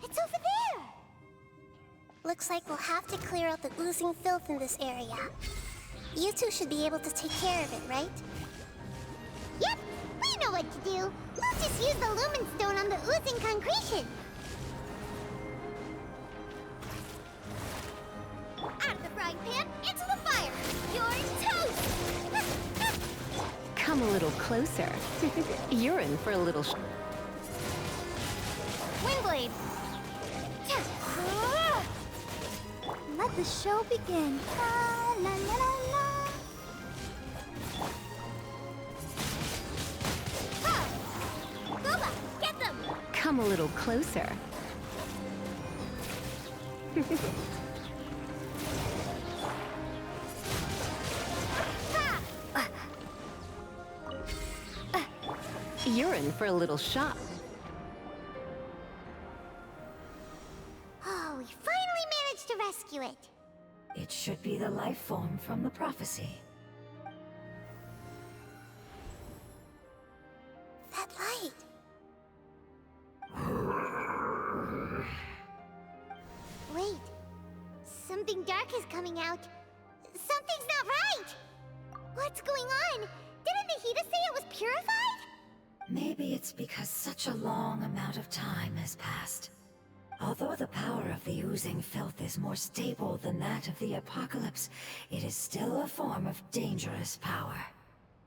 It's over there! Looks like we'll have to clear out the oozing filth in this area. You two should be able to take care of it, right? Yep, we know what to do. We'll just use the lumen stone on the oozing concretion. Out of the frying pan, into the fire. You're toast! Come a little closer. You're in for a little Windblade! Let the show begin. La la la la la. Ha! Boba, get them! Come a little closer. You're in for a little shock. Oh, we finally managed to rescue it. It should be the life form from the prophecy. That light. Wait, something dark is coming out. Something's not right! What's going on? Didn't Nahida say it was purified? Maybe it's because such a long amount of time has passed. Although the power of the oozing filth is more stable than that of the apocalypse, it is still a form of dangerous power.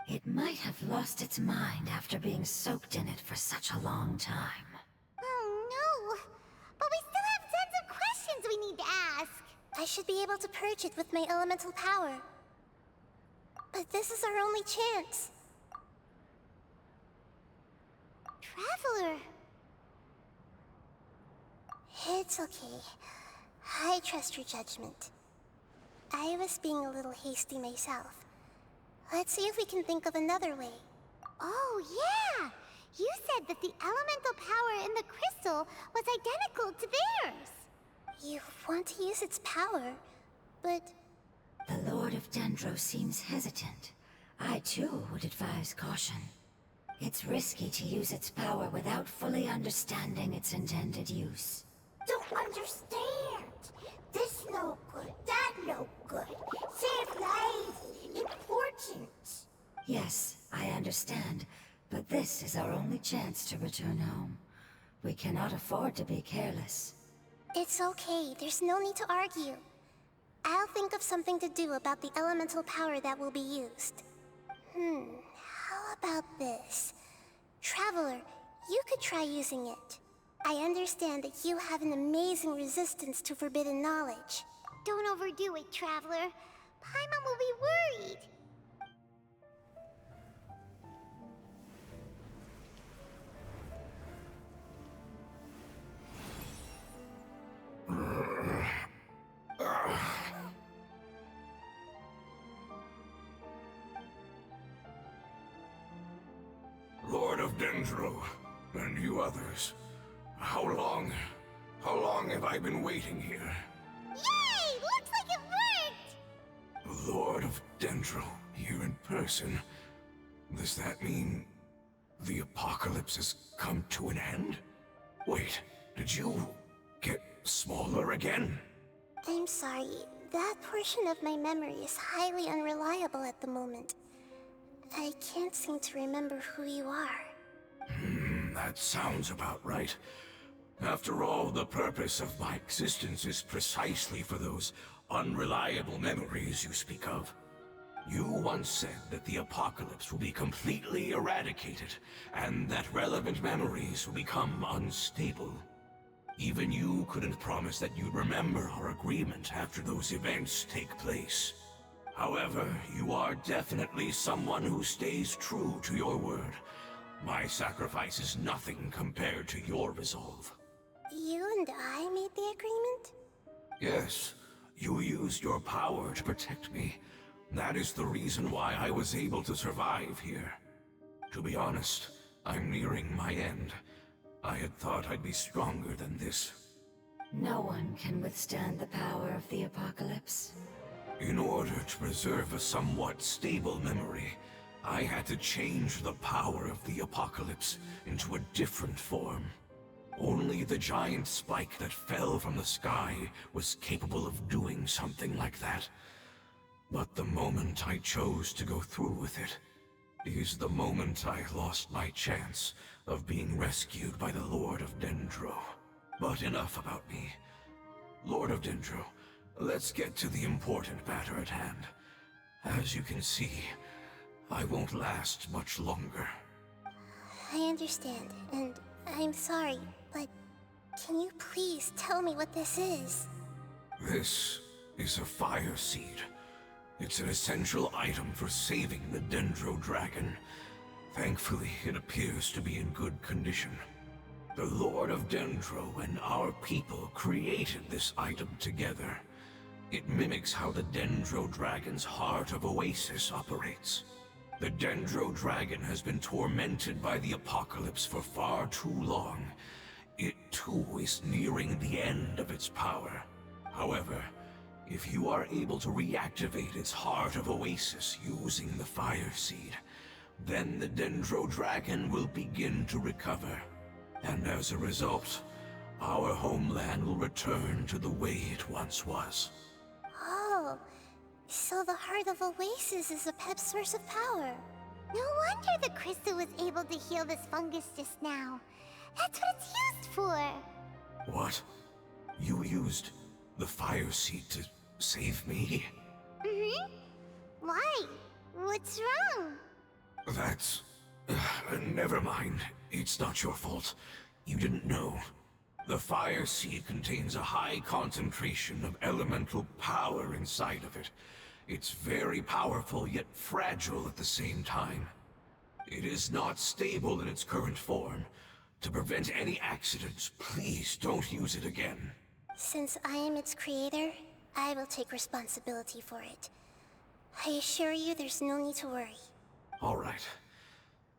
It might have lost its mind after being soaked in it for such a long time. Oh no! But we still have tons of questions we need to ask! I should be able to purge it with my elemental power. But this is our only chance. Traveler! It's okay. I trust your judgment. I was being a little hasty myself. Let's see if we can think of another way. Oh yeah! You said that the elemental power in the crystal was identical to theirs! You want to use its power, but... The Lord of Dendro seems hesitant. I too would advise caution. It's risky to use its power without fully understanding its intended use. Don't understand. This no good, that no good. Save lives. Important. Yes, I understand, but this is our only chance to return home. We cannot afford to be careless. It's okay, there's no need to argue. I'll think of something to do about the elemental power that will be used. How about this? Traveler, you could try using it. I understand that you have an amazing resistance to forbidden knowledge. Don't overdo it, Traveler. Paimon will be worried. Lord of Dendro, and you others, how long have I been waiting here? Yay! Looks like it worked! Lord of Dendro, here in person. Does that mean the apocalypse has come to an end? Wait, did you get smaller again? I'm sorry, that portion of my memory is highly unreliable at the moment. I can't seem to remember who you are. That sounds about right. After all, the purpose of my existence is precisely for those unreliable memories you speak of. You once said that the apocalypse will be completely eradicated, and that relevant memories will become unstable. Even you couldn't promise that you'd remember our agreement after those events take place. However, you are definitely someone who stays true to your word. My sacrifice is nothing compared to your resolve. You and I made the agreement? Yes, you used your power to protect me. That is the reason why I was able to survive here. To be honest, I'm nearing my end. I had thought I'd be stronger than this. No one can withstand the power of the apocalypse. In order to preserve a somewhat stable memory, I had to change the power of the apocalypse into a different form. Only the giant spike that fell from the sky was capable of doing something like that. But the moment I chose to go through with it is the moment I lost my chance of being rescued by the Lord of Dendro. But enough about me. Lord of Dendro, let's get to the important matter at hand. As you can see, I won't last much longer. I understand, and I'm sorry, but can you please tell me what this is? This is a fire seed. It's an essential item for saving the Dendro Dragon. Thankfully, it appears to be in good condition. The Lord of Dendro and our people created this item together. It mimics how the Dendro Dragon's Heart of Oasis operates. The Dendro Dragon has been tormented by the apocalypse for far too long. It too is nearing the end of its power. However, if you are able to reactivate its Heart of Oasis using the Fire Seed, then the Dendro Dragon will begin to recover. And as a result, our homeland will return to the way it once was. Oh, so the Heart of Oasis is Apep's source of power. No wonder the crystal was able to heal this fungus just now. That's what it's used for. What? You used the fire seed to save me? Mm-hmm. Why? What's wrong? That's... never mind. It's not your fault. You didn't know. The fire seed contains a high concentration of elemental power inside of it. It's very powerful, yet fragile at the same time. It is not stable in its current form. To prevent any accidents, please don't use it again. Since I am its creator, I will take responsibility for it. I assure you there's no need to worry. All right.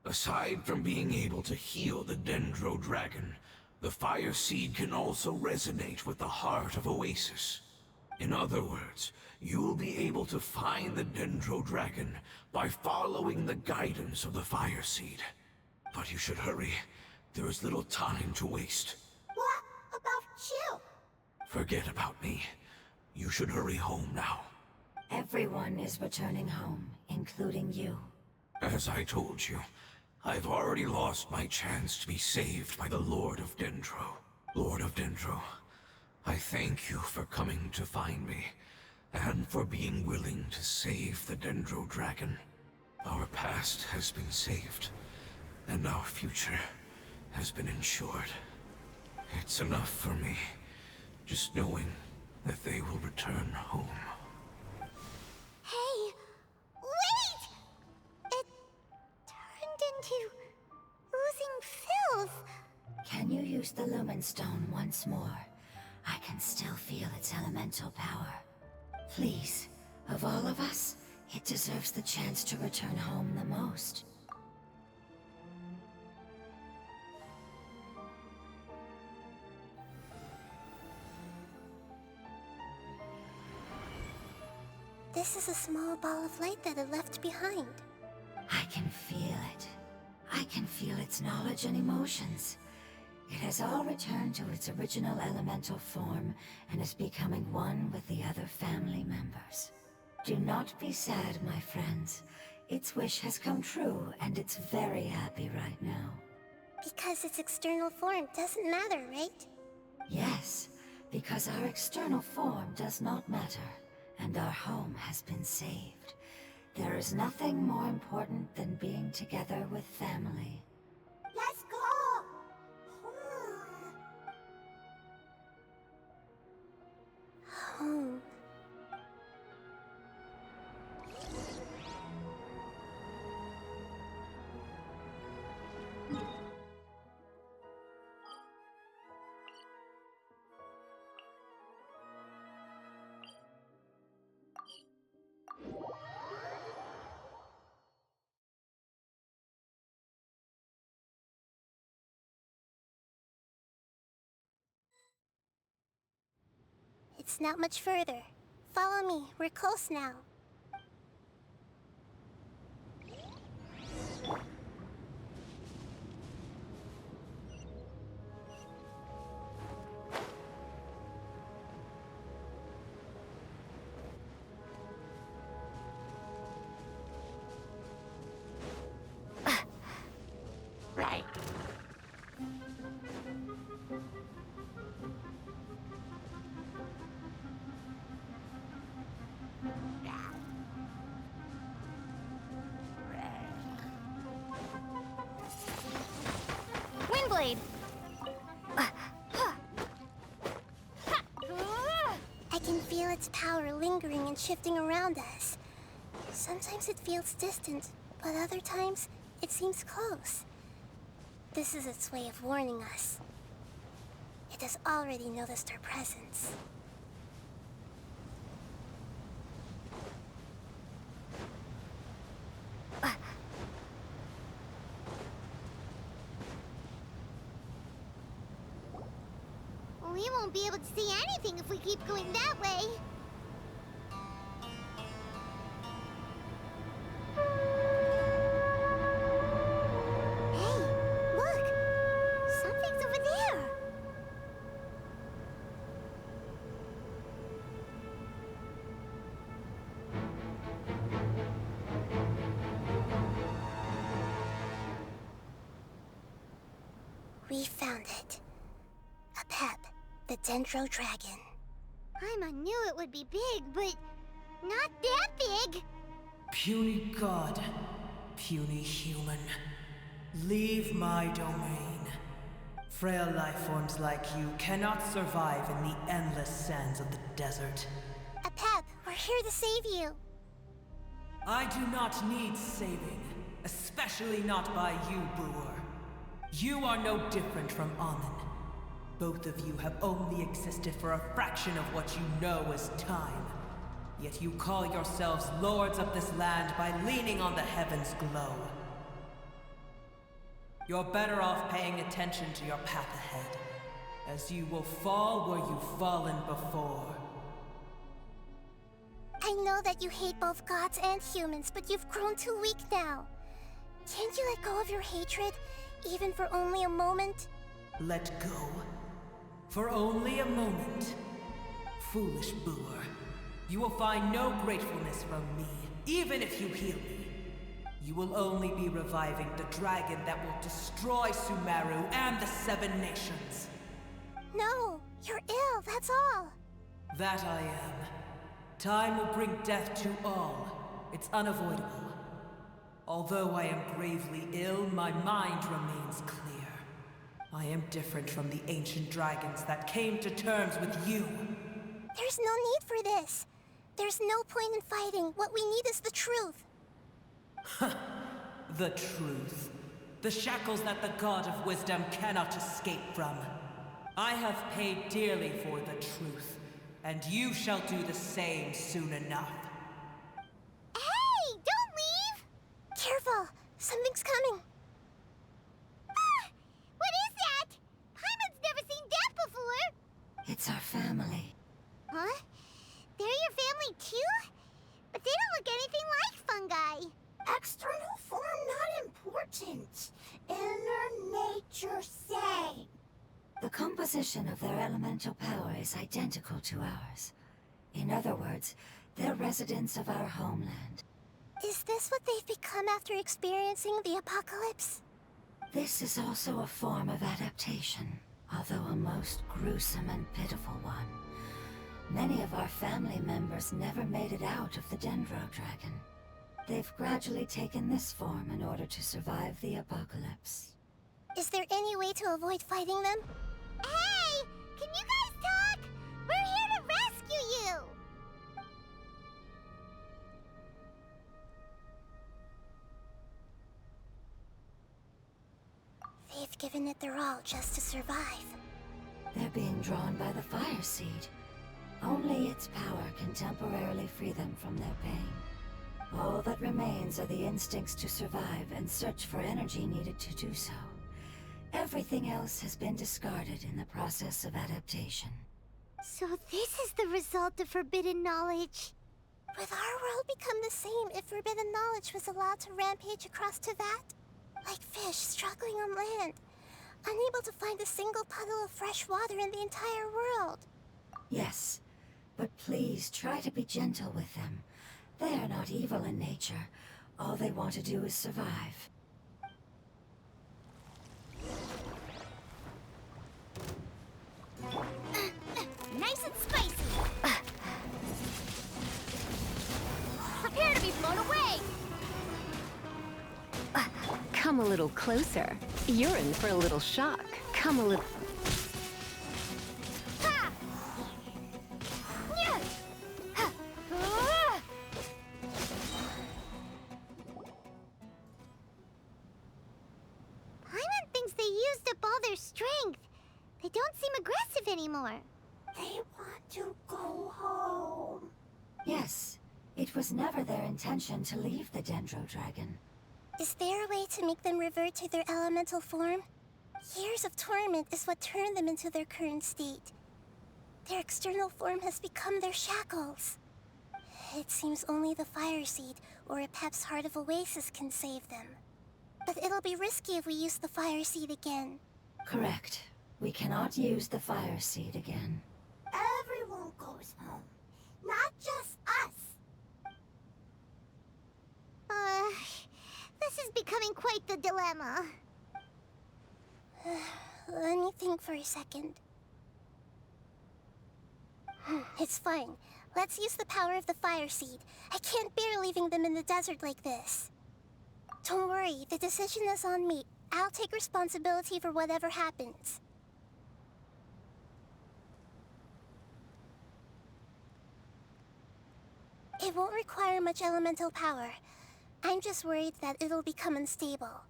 Aside from being able to heal the Dendro Dragon, the fire seed can also resonate with the heart of Oasis. In other words, you'll be able to find the Dendro Dragon by following the guidance of the fire seed. But you should hurry. There is little time to waste. What about you? Forget about me. You should hurry home now. Everyone is returning home, including you. As I told you, I've already lost my chance to be saved by the Lord of Dendro. Lord of Dendro, I thank you for coming to find me, and for being willing to save the Dendro Dragon. Our past has been saved, and our future has been ensured. It's enough for me, just knowing that they will return home. Hey, wait! It turned into oozing filth. Can you use the Lumen Stone once more? I can still feel its elemental power. Please, of all of us, it deserves the chance to return home the most. This is a small ball of light that it left behind. I can feel it. I can feel its knowledge and emotions. It has all returned to its original elemental form and is becoming one with the other family members. Do not be sad, my friends. Its wish has come true, and it's very happy right now. Because its external form doesn't matter, right? Yes, because our external form does not matter, and our home has been saved. There is nothing more important than being together with family. Let's go! Home. It's not much further. Follow me, we're close now. Right. Windblade! I can feel its power lingering and shifting around us. Sometimes it feels distant, but other times it seems close. This is its way of warning us. It has already noticed our presence. We won't be able to see anything if we keep going that way. Hey, look! Something's over there! found it. Apep, the Dendro Dragon. Paimon knew it would be big, but not that big. Puny god, puny human, leave my domain. Frail life forms like you cannot survive in the endless sands of the desert. Apep, we're here to save you. I do not need saving, especially not by you, Brewer. You are no different from Amun. Both of you have only existed for a fraction of what you know as time. Yet you call yourselves lords of this land by leaning on the heavens' glow. You're better off paying attention to your path ahead, as you will fall where you've fallen before. I know that you hate both gods and humans, but you've grown too weak now. Can't you let go of your hatred, even for only a moment? Let go? For only a moment? Foolish Brewer. You will find no gratefulness from me, even if you heal me. You will only be reviving the dragon that will destroy Sumeru and the Seven Nations. No, you're ill, that's all. That I am. Time will bring death to all. It's unavoidable. Although I am gravely ill, my mind remains clear. I am different from the ancient dragons that came to terms with you. There's no need for this. There's no point in fighting. What we need is the truth. The truth. The shackles that the God of Wisdom cannot escape from. I have paid dearly for the truth, and you shall do the same soon enough. Hey, don't leave! Careful, something's coming. Ah! What is that? Paimon's never seen death before! It's our family. Huh? They're your family too? But they don't look anything like fungi. External form not important. Inner nature same. The composition of their elemental power is identical to ours. In other words, they're residents of our homeland. Is this what they've become after experiencing the apocalypse? This is also a form of adaptation, although a most gruesome and pitiful one. Many of our family members never made it out of the Dendro Dragon. They've gradually taken this form in order to survive the apocalypse. Is there any way to avoid fighting them? Hey! Can you guys talk? We're here to rescue you! They've given it their all just to survive. They're being drawn by the fire seed. Only its power can temporarily free them from their pain. All that remains are the instincts to survive and search for energy needed to do so. Everything else has been discarded in the process of adaptation. So this is the result of forbidden knowledge. Would our world become the same if forbidden knowledge was allowed to rampage across Teyvat? Like fish struggling on land, unable to find a single puddle of fresh water in the entire world. Yes, but please try to be gentle with them. They are not evil in nature. All they want to do is survive. Nice and spicy! Prepare to be blown away! Come a little closer. You're in for a little shock. Come a little... Ha! Nya! Ha! Ah! Paimon thinks they used up all their strength. They don't seem aggressive anymore. They want to go home. Yes, it was never their intention to leave the Dendro Dragon. Is there a way to make them revert to their elemental form? Years of torment is what turned them into their current state. Their external form has become their shackles. It seems only the Fire Seed or Apep's Heart of Oasis can save them. But it'll be risky if we use the Fire Seed again. Correct. We cannot use the fire seed again. Everyone goes home. Not just us. This is becoming quite the dilemma. Let me think for a second. It's fine. Let's use the power of the fire seed. I can't bear leaving them in the desert like this. Don't worry, the decision is on me. I'll take responsibility for whatever happens. It won't require much elemental power. I'm just worried that it'll become unstable.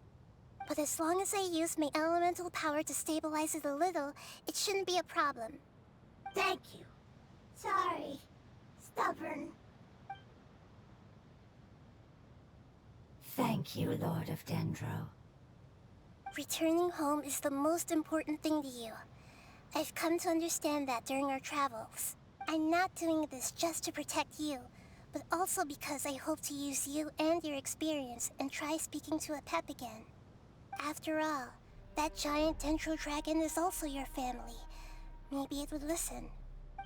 But as long as I use my elemental power to stabilize it a little, it shouldn't be a problem. Thank you. Sorry. Stubborn. Thank you, Lord of Dendro. Returning home is the most important thing to you. I've come to understand that during our travels. I'm not doing this just to protect you, but also because I hope to use you and your experience and try speaking to Apep again. After all, that giant Dendro dragon is also your family. Maybe it would listen.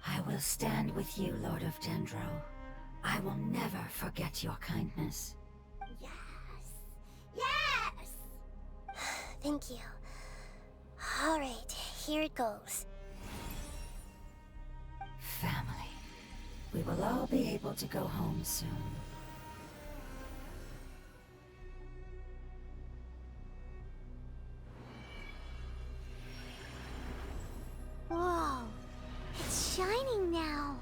I will stand with you, Lord of Dendro. I will never forget your kindness. Yes. Yes! Thank you. Alright, here it goes. Family. We will all be able to go home soon. Whoa. It's shining now.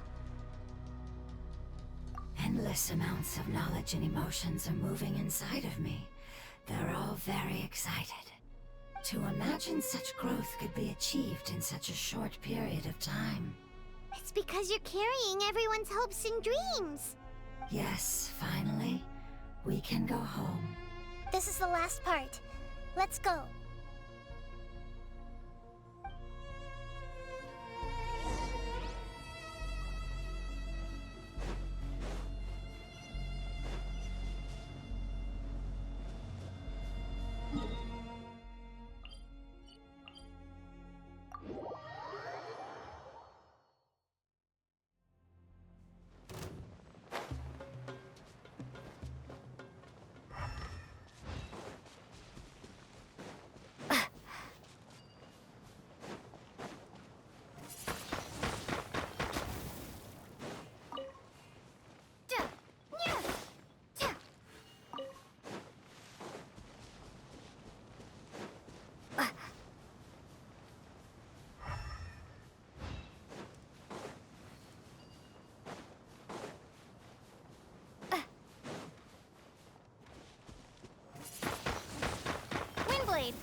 Endless amounts of knowledge and emotions are moving inside of me. They're all very excited. To imagine such growth could be achieved in such a short period of time. It's because you're carrying everyone's hopes and dreams. Yes, finally, we can go home. This is the last part. Let's go. Windblade!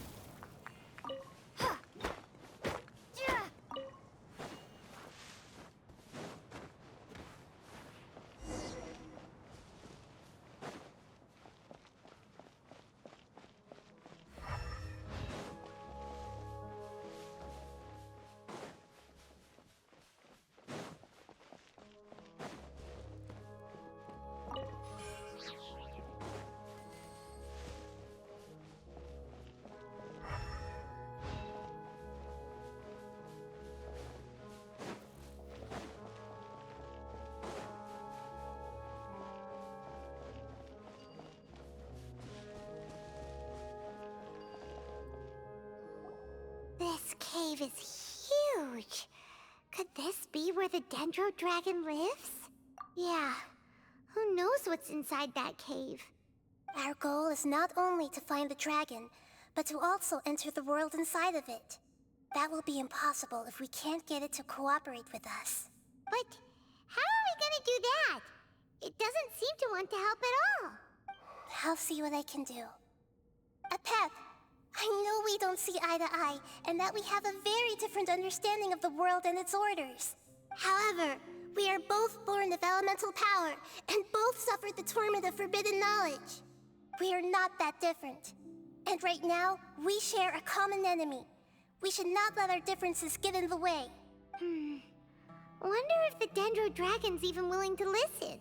This cave is huge. Could this be where the Dendro Dragon lives? Yeah. Who knows what's inside that cave? Our goal is not only to find the dragon, but to also enter the world inside of it. That will be impossible if we can't get it to cooperate with us. But how are we gonna do that? It doesn't seem to want to help at all. I'll see what I can do. Apep, I know we don't see eye to eye, and that we have a very different understanding of the world and its orders. However, we are both born of elemental power, and both suffered the torment of forbidden knowledge. We are not that different. And right now, we share a common enemy. We should not let our differences get in the way. Wonder if the Dendro Dragon's even willing to listen.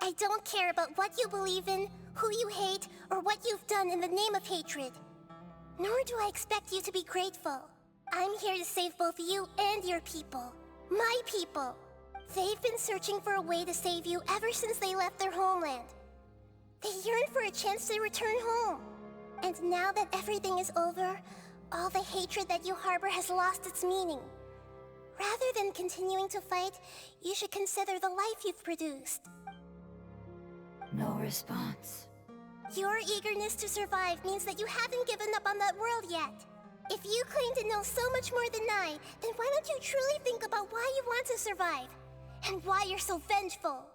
I don't care about what you believe in, who you hate, or what you've done in the name of hatred. Nor do I expect you to be grateful. I'm here to save both you and your people. My people. They've been searching for a way to save you ever since they left their homeland. They yearn for a chance to return home. And now that everything is over, All the hatred that you harbor has lost its meaning. Rather than continuing to fight, you should consider the life you've produced. No response. Your eagerness to survive means that you haven't given up on that world yet. If you claim to know so much more than I, then why don't you truly think about why you want to survive? And why you're so vengeful?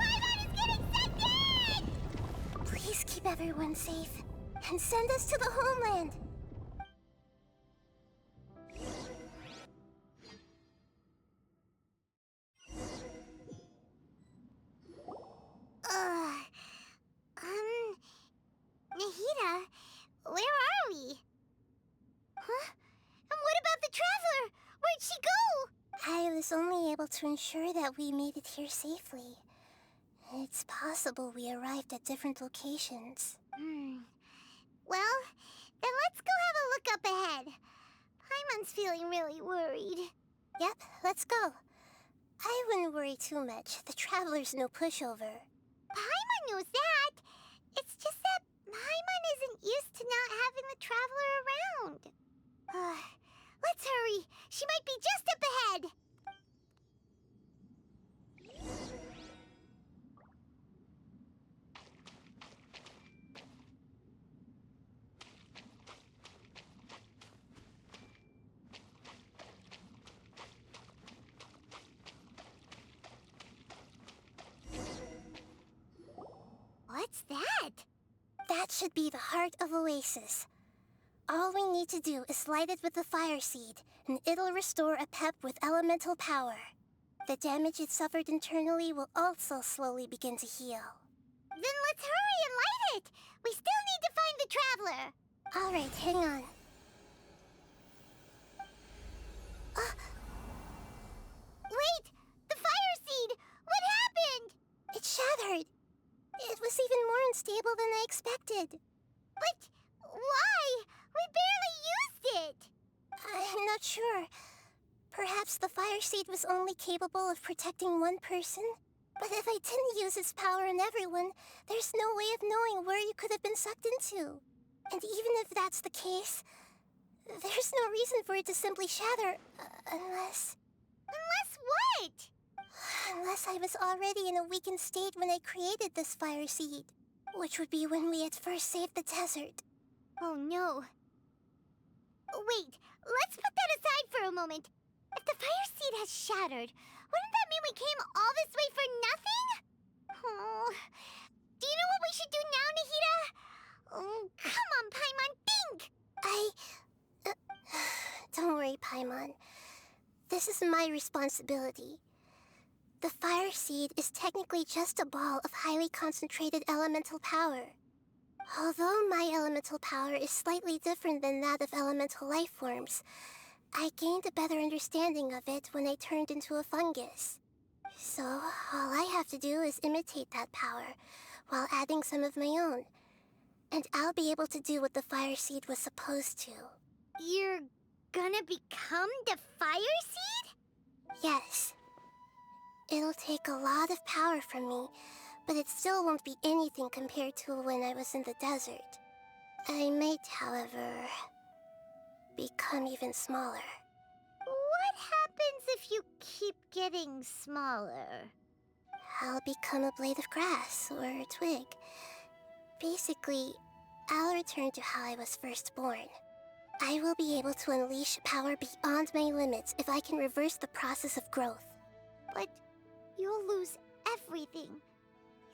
Paimon is getting sent in! Please keep everyone safe, and send us to the homeland. Nahida, where are we? Huh? And what about the Traveler? Where'd she go? I was only able to ensure that we made it here safely. It's possible we arrived at different locations. Well, then let's go have a look up ahead. Paimon's feeling really worried. Yep, let's go. I wouldn't worry too much. The Traveler's no pushover. Paimon knows that. It's just that Paimon isn't used to not having the Traveler around. Let's hurry. She might be just up ahead. What's that? That should be the heart of Oasis. All we need to do is light it with the fire seed, and it'll restore Apep with elemental power. The damage it suffered internally will also slowly begin to heal. Then let's hurry and light it! We still need to find the Traveler! Alright, hang on. Wait! The fire seed! What happened? It shattered. It was even more unstable than I expected. But why? We barely used it! I'm not sure. Perhaps the fire seed was only capable of protecting one person? But if I didn't use its power on everyone, there's no way of knowing where you could have been sucked into. And even if that's the case, there's no reason for it to simply shatter, unless... Unless what? Unless I was already in a weakened state when I created this fire seed. Which would be when we had first saved the desert. Oh no. Wait, let's put that aside for a moment. If the fire seed has shattered, wouldn't that mean we came all this way for nothing? Oh, do you know what we should do now, Nahida? Oh, come on, Paimon, think! Don't worry, Paimon. This is my responsibility. The fire seed is technically just a ball of highly concentrated elemental power. Although my elemental power is slightly different than that of elemental life forms, I gained a better understanding of it when I turned into a fungus. So, all I have to do is imitate that power, while adding some of my own. And I'll be able to do what the fire seed was supposed to. You're gonna become the fire seed? Yes. It'll take a lot of power from me, but it still won't be anything compared to when I was in the desert. I might, however, become even smaller. What happens if you keep getting smaller? I'll become a blade of grass or a twig. Basically, I'll return to how I was first born. I will be able to unleash power beyond my limits if I can reverse the process of growth. But you'll lose everything.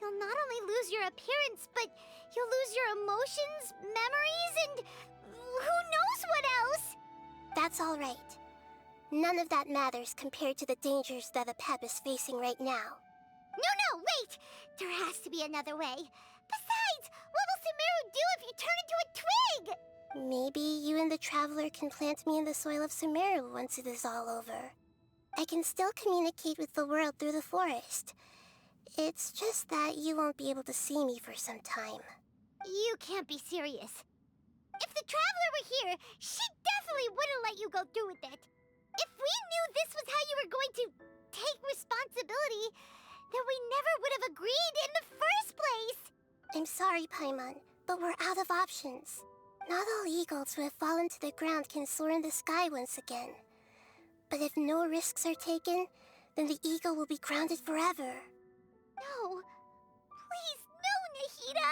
You'll not only lose your appearance, but you'll lose your emotions, memories, and who knows what else? That's all right. None of that matters compared to the dangers that Apep is facing right now. No, wait! There has to be another way. Besides, what will Sumeru do if you turn into a twig? Maybe you and the Traveler can plant me in the soil of Sumeru once it is all over. I can still communicate with the world through the forest. It's just that you won't be able to see me for some time. You can't be serious. If the Traveler were here, she definitely wouldn't let you go through with it. If we knew this was how you were going to take responsibility, then we never would have agreed in the first place! I'm sorry, Paimon, but we're out of options. Not all eagles who have fallen to the ground can soar in the sky once again. But if no risks are taken, then the eagle will be grounded forever. No! Please, no, Nahida!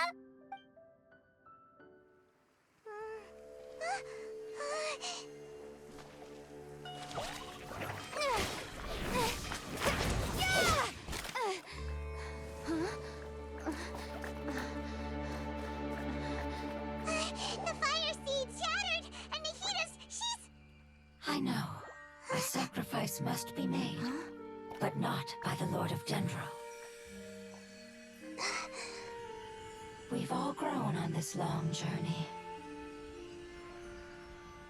The fire seed shattered, and she's... I know. A sacrifice must be made, but not by the Lord of Dendro. We've all grown on this long journey.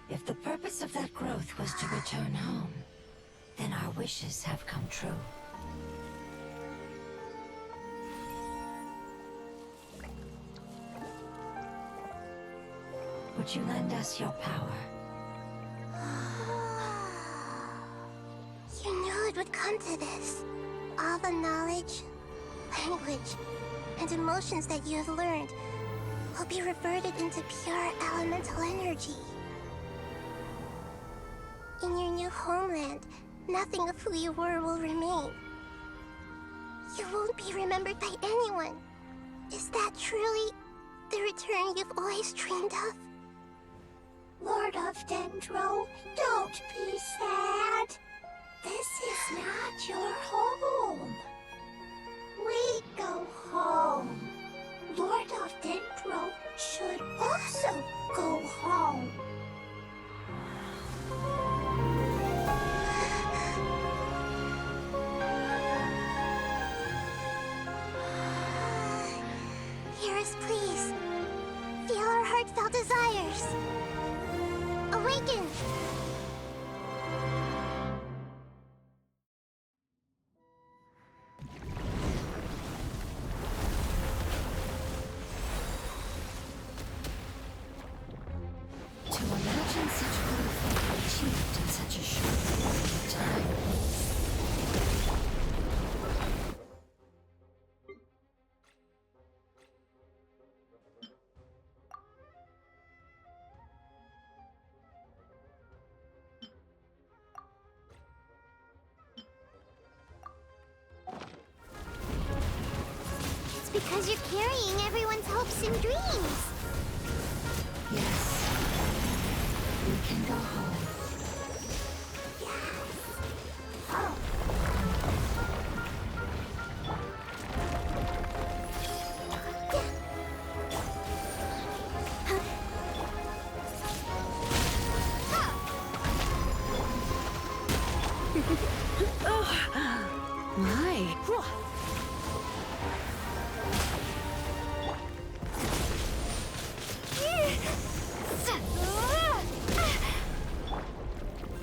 If the purpose of that growth was to return home, then our wishes have come true. Would you lend us your power? You knew it would come to this. All the knowledge, language, and emotions that you have learned will be reverted into pure elemental energy. In your new homeland, nothing of who you were will remain. You won't be remembered by anyone. Is that truly the return you've always dreamed of? Lord of Dendro, don't be sad. This is not your home. We go home. Lord of Dendro should also go home. Hear us, please. Feel our heartfelt desires. Awaken! To imagine such growth achieved in such a short period of time. It's because you're carrying everyone's hopes and dreams. Yes. We can go home. My.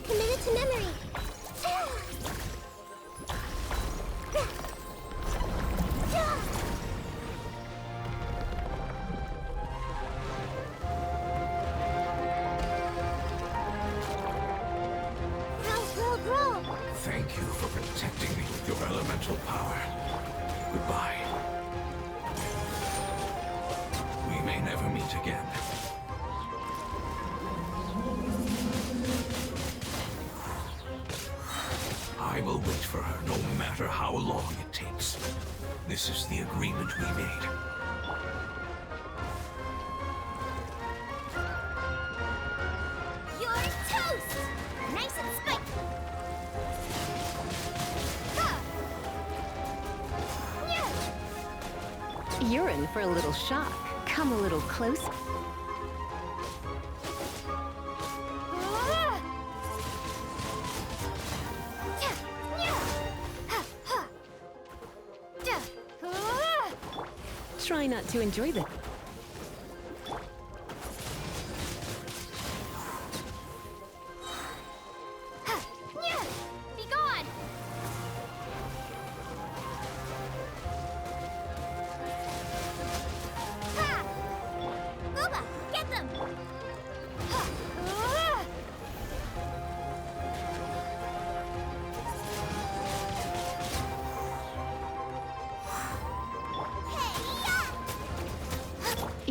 Committed to memory. Roll. Thank you for protecting me with your elemental power. Goodbye. We may never meet again. I will wait for her no matter how long it takes. This is the agreement we made. You're toast! Nice and spiky! You're in for a little shock. Come a little closer. Try not to enjoy the... Be gone! Ha! Booba, get them!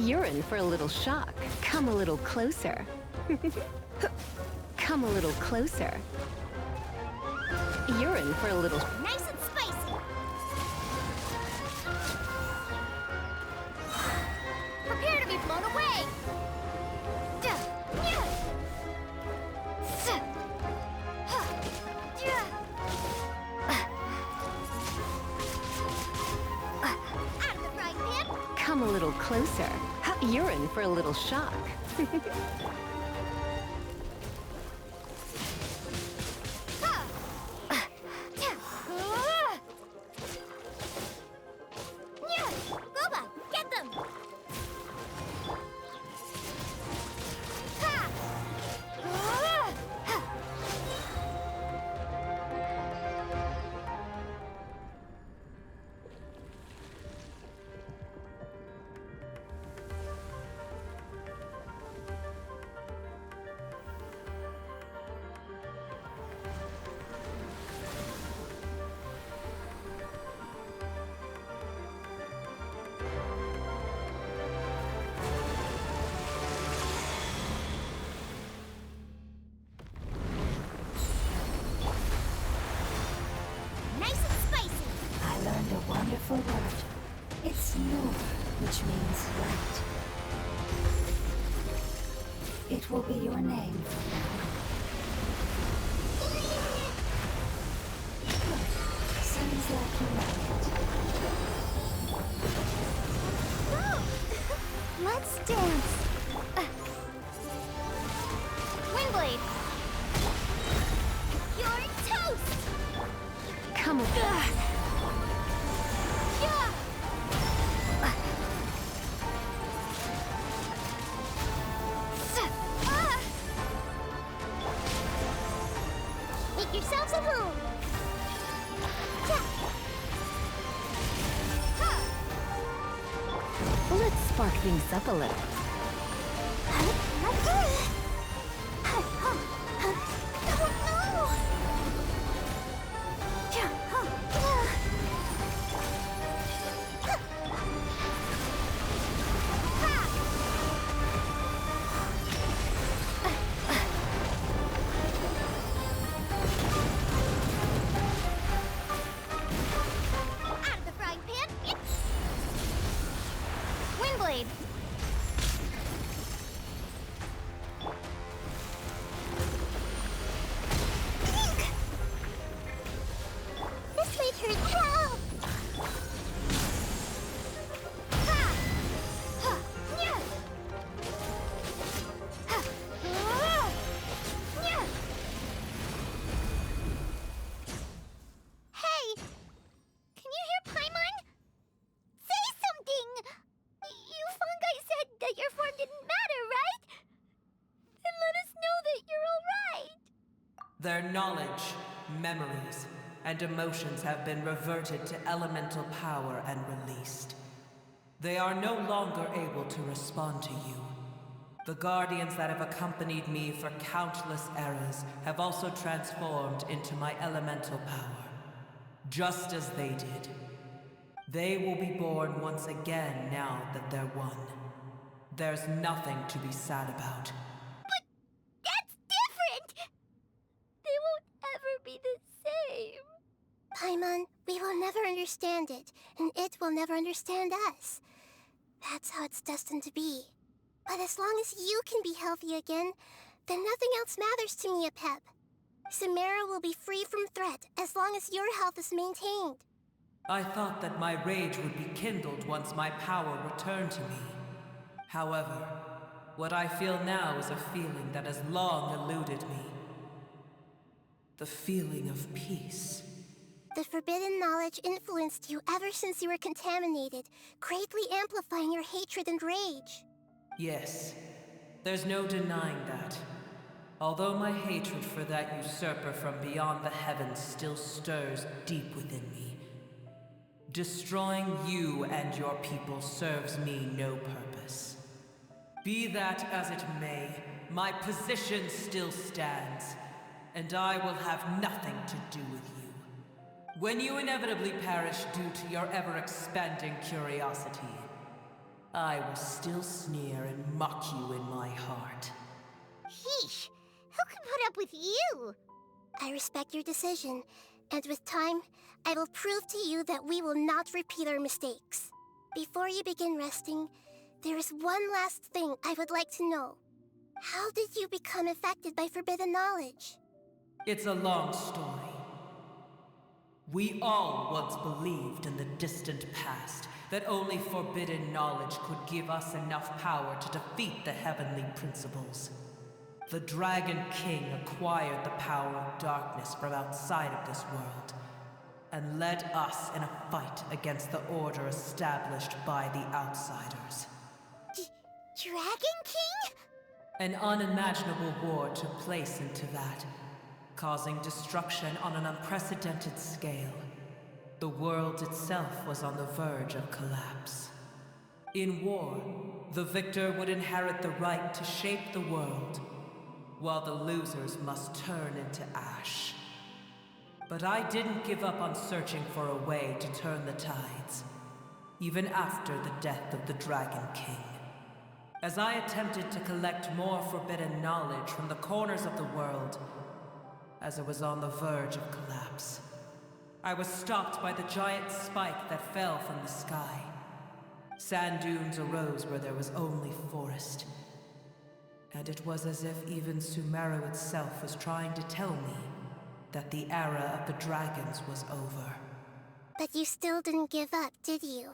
You're in for a little shock. Come a little closer. Come a little closer. You're in for a little... Nice and spicy. Prepare to be blown away. Out of the frying pan. Come a little closer. You're in for a little shock. Boba, get them! Nice and spicy. I learned a wonderful word. It's Nur, which means light. It will be your name from now on. Seems like you like it. Let's dance. Windblade. You're toast. Come a... Make yourselves at home. Let's spark things up a little. Out of the frying pan. Windblade. This might hurt. Help! Hey! Can you hear Paimon? Say something! You fungi said that your form didn't matter, right? Then let us know that you're alright! Their knowledge, memories, and emotions have been reverted to elemental power and released. They are no longer able to respond to you. The guardians that have accompanied me for countless eras have also transformed into my elemental power, just as they did. They will be born once again now that they're one. There's nothing to be sad about. But that's different! They won't ever be the same. Paimon, we will never understand it, and it will never understand us. That's how it's destined to be. But as long as you can be healthy again, then nothing else matters to me, Apep. Sumeru will be free from threat as long as your health is maintained. I thought that my rage would be kindled once my power returned to me. However, what I feel now is a feeling that has long eluded me. The feeling of peace. The forbidden knowledge influenced you ever since you were contaminated, greatly amplifying your hatred and rage. Yes, there's no denying that. Although my hatred for that usurper from beyond the heavens still stirs deep within me. Destroying you and your people serves me no purpose. Be that as it may, my position still stands, and I will have nothing to do with you. When you inevitably perish due to your ever-expanding curiosity, I will still sneer and mock you in my heart. Heesh, who can put up with you? I respect your decision, and with time, I will prove to you that we will not repeat our mistakes. Before you begin resting, there is one last thing I would like to know. How did you become affected by forbidden knowledge? It's a long story. We all once believed in the distant past that only forbidden knowledge could give us enough power to defeat the heavenly principles. The Dragon King acquired the power of darkness from outside of this world, and led us in a fight against the order established by the outsiders. Dragon King? An unimaginable war took place into that, causing destruction on an unprecedented scale. The world itself was on the verge of collapse. In war, the victor would inherit the right to shape the world, while the losers must turn into ash. But I didn't give up on searching for a way to turn the tides, even after the death of the Dragon King. As I attempted to collect more forbidden knowledge from the corners of the world, as it was on the verge of collapse, I was stopped by the giant spike that fell from the sky. Sand dunes arose where there was only forest, and it was as if even Sumeru itself was trying to tell me that the era of the dragons was over. But you still didn't give up, did you?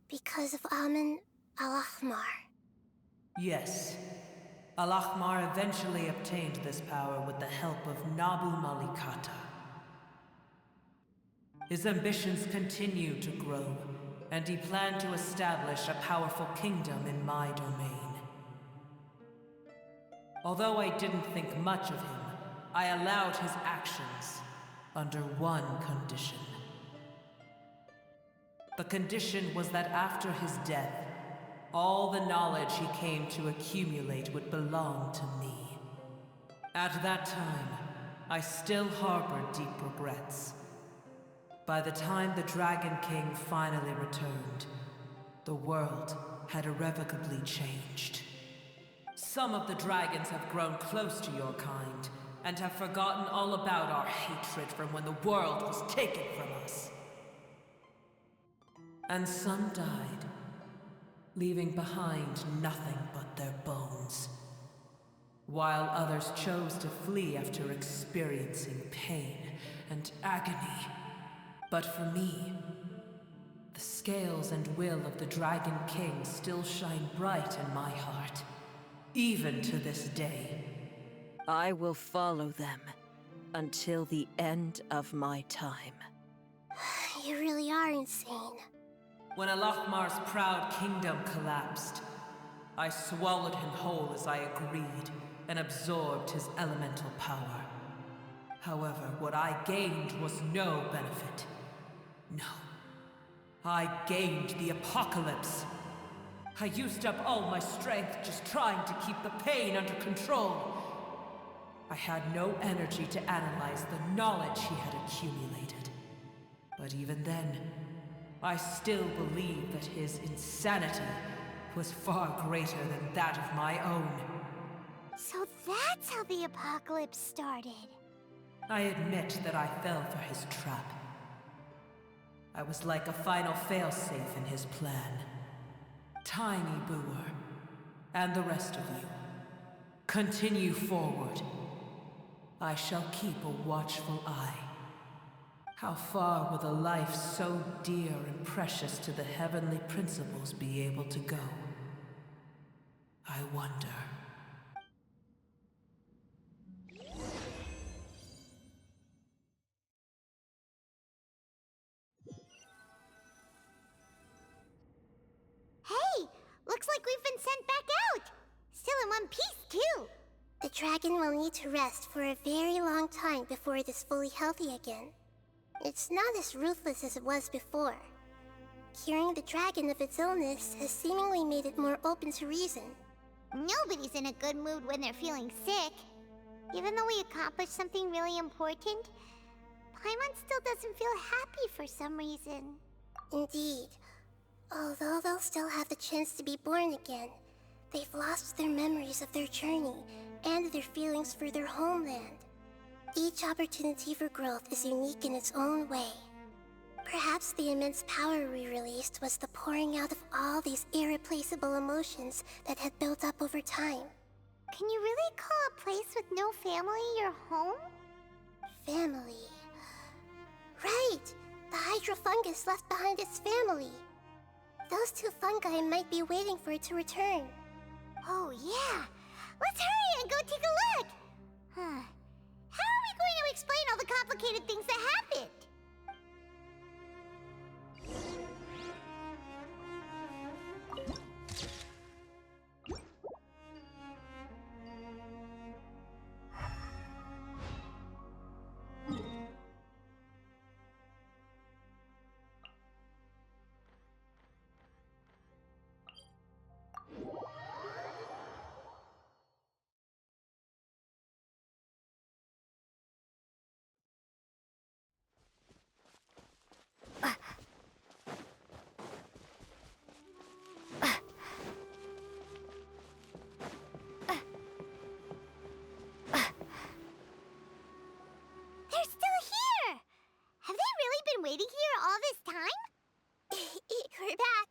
Because of Amun Al-Ahmar. Yes. Al-Ahmar eventually obtained this power with the help of Nabu Malikata. His ambitions continued to grow, and he planned to establish a powerful kingdom in my domain. Although I didn't think much of him, I allowed his actions under one condition. The condition was that after his death, all the knowledge he came to accumulate would belong to me. At that time, I still harbored deep regrets. By the time the Dragon King finally returned, the world had irrevocably changed. Some of the dragons have grown close to your kind, and have forgotten all about our hatred from when the world was taken from us. And some died, leaving behind nothing but their bones, while others chose to flee after experiencing pain and agony. But for me, the scales and will of the Dragon King still shine bright in my heart, even to this day. I will follow them until the end of my time. You really are insane. When Al-Ahmar's proud kingdom collapsed, I swallowed him whole as I agreed and absorbed his elemental power. However, what I gained was no benefit. No. I gained the apocalypse. I used up all my strength just trying to keep the pain under control. I had no energy to analyze the knowledge he had accumulated. But even then, I still believed that his insanity was far greater than that of my own. So that's how the apocalypse started. I admit that I fell for his trap. I was like a final failsafe in his plan. Tiny Booer, and the rest of you, continue forward. I shall keep a watchful eye. How far will a life so dear and precious to the heavenly principles be able to go? I wonder. Hey, looks like we've been sent back out. Still in one piece, too. The dragon will need to rest for a very long time before it is fully healthy again. It's not as ruthless as it was before. Curing the dragon of its illness has seemingly made it more open to reason. Nobody's in a good mood when they're feeling sick. Even though we accomplished something really important, Paimon still doesn't feel happy for some reason. Indeed. Although they'll still have the chance to be born again, they've lost their memories of their journey and their feelings for their homeland. Each opportunity for growth is unique in its own way. Perhaps the immense power we released was the pouring out of all these irreplaceable emotions that had built up over time. Can you really call a place with no family your home? Family. Right! The hydrofungus left behind its family. Those two fungi might be waiting for it to return. Oh, yeah. Let's hurry and go take a look. How are we going to explain all the complicated things that happened? They're still here! Have they really been waiting here all this time? We're back.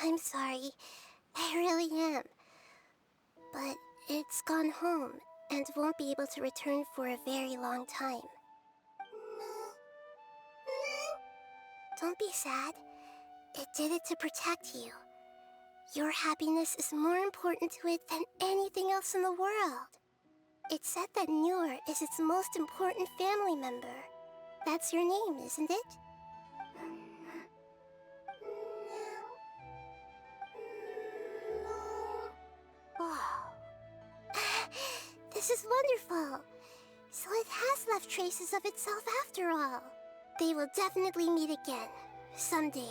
I'm sorry. I really am. But it's gone home and won't be able to return for a very long time. Don't be sad. It did it to protect you. Your happiness is more important to it than anything else in the world. It's said that Newer is its most important family member. That's your name, isn't it? Oh. This is wonderful. So it has left traces of itself after all. They will definitely meet again, someday.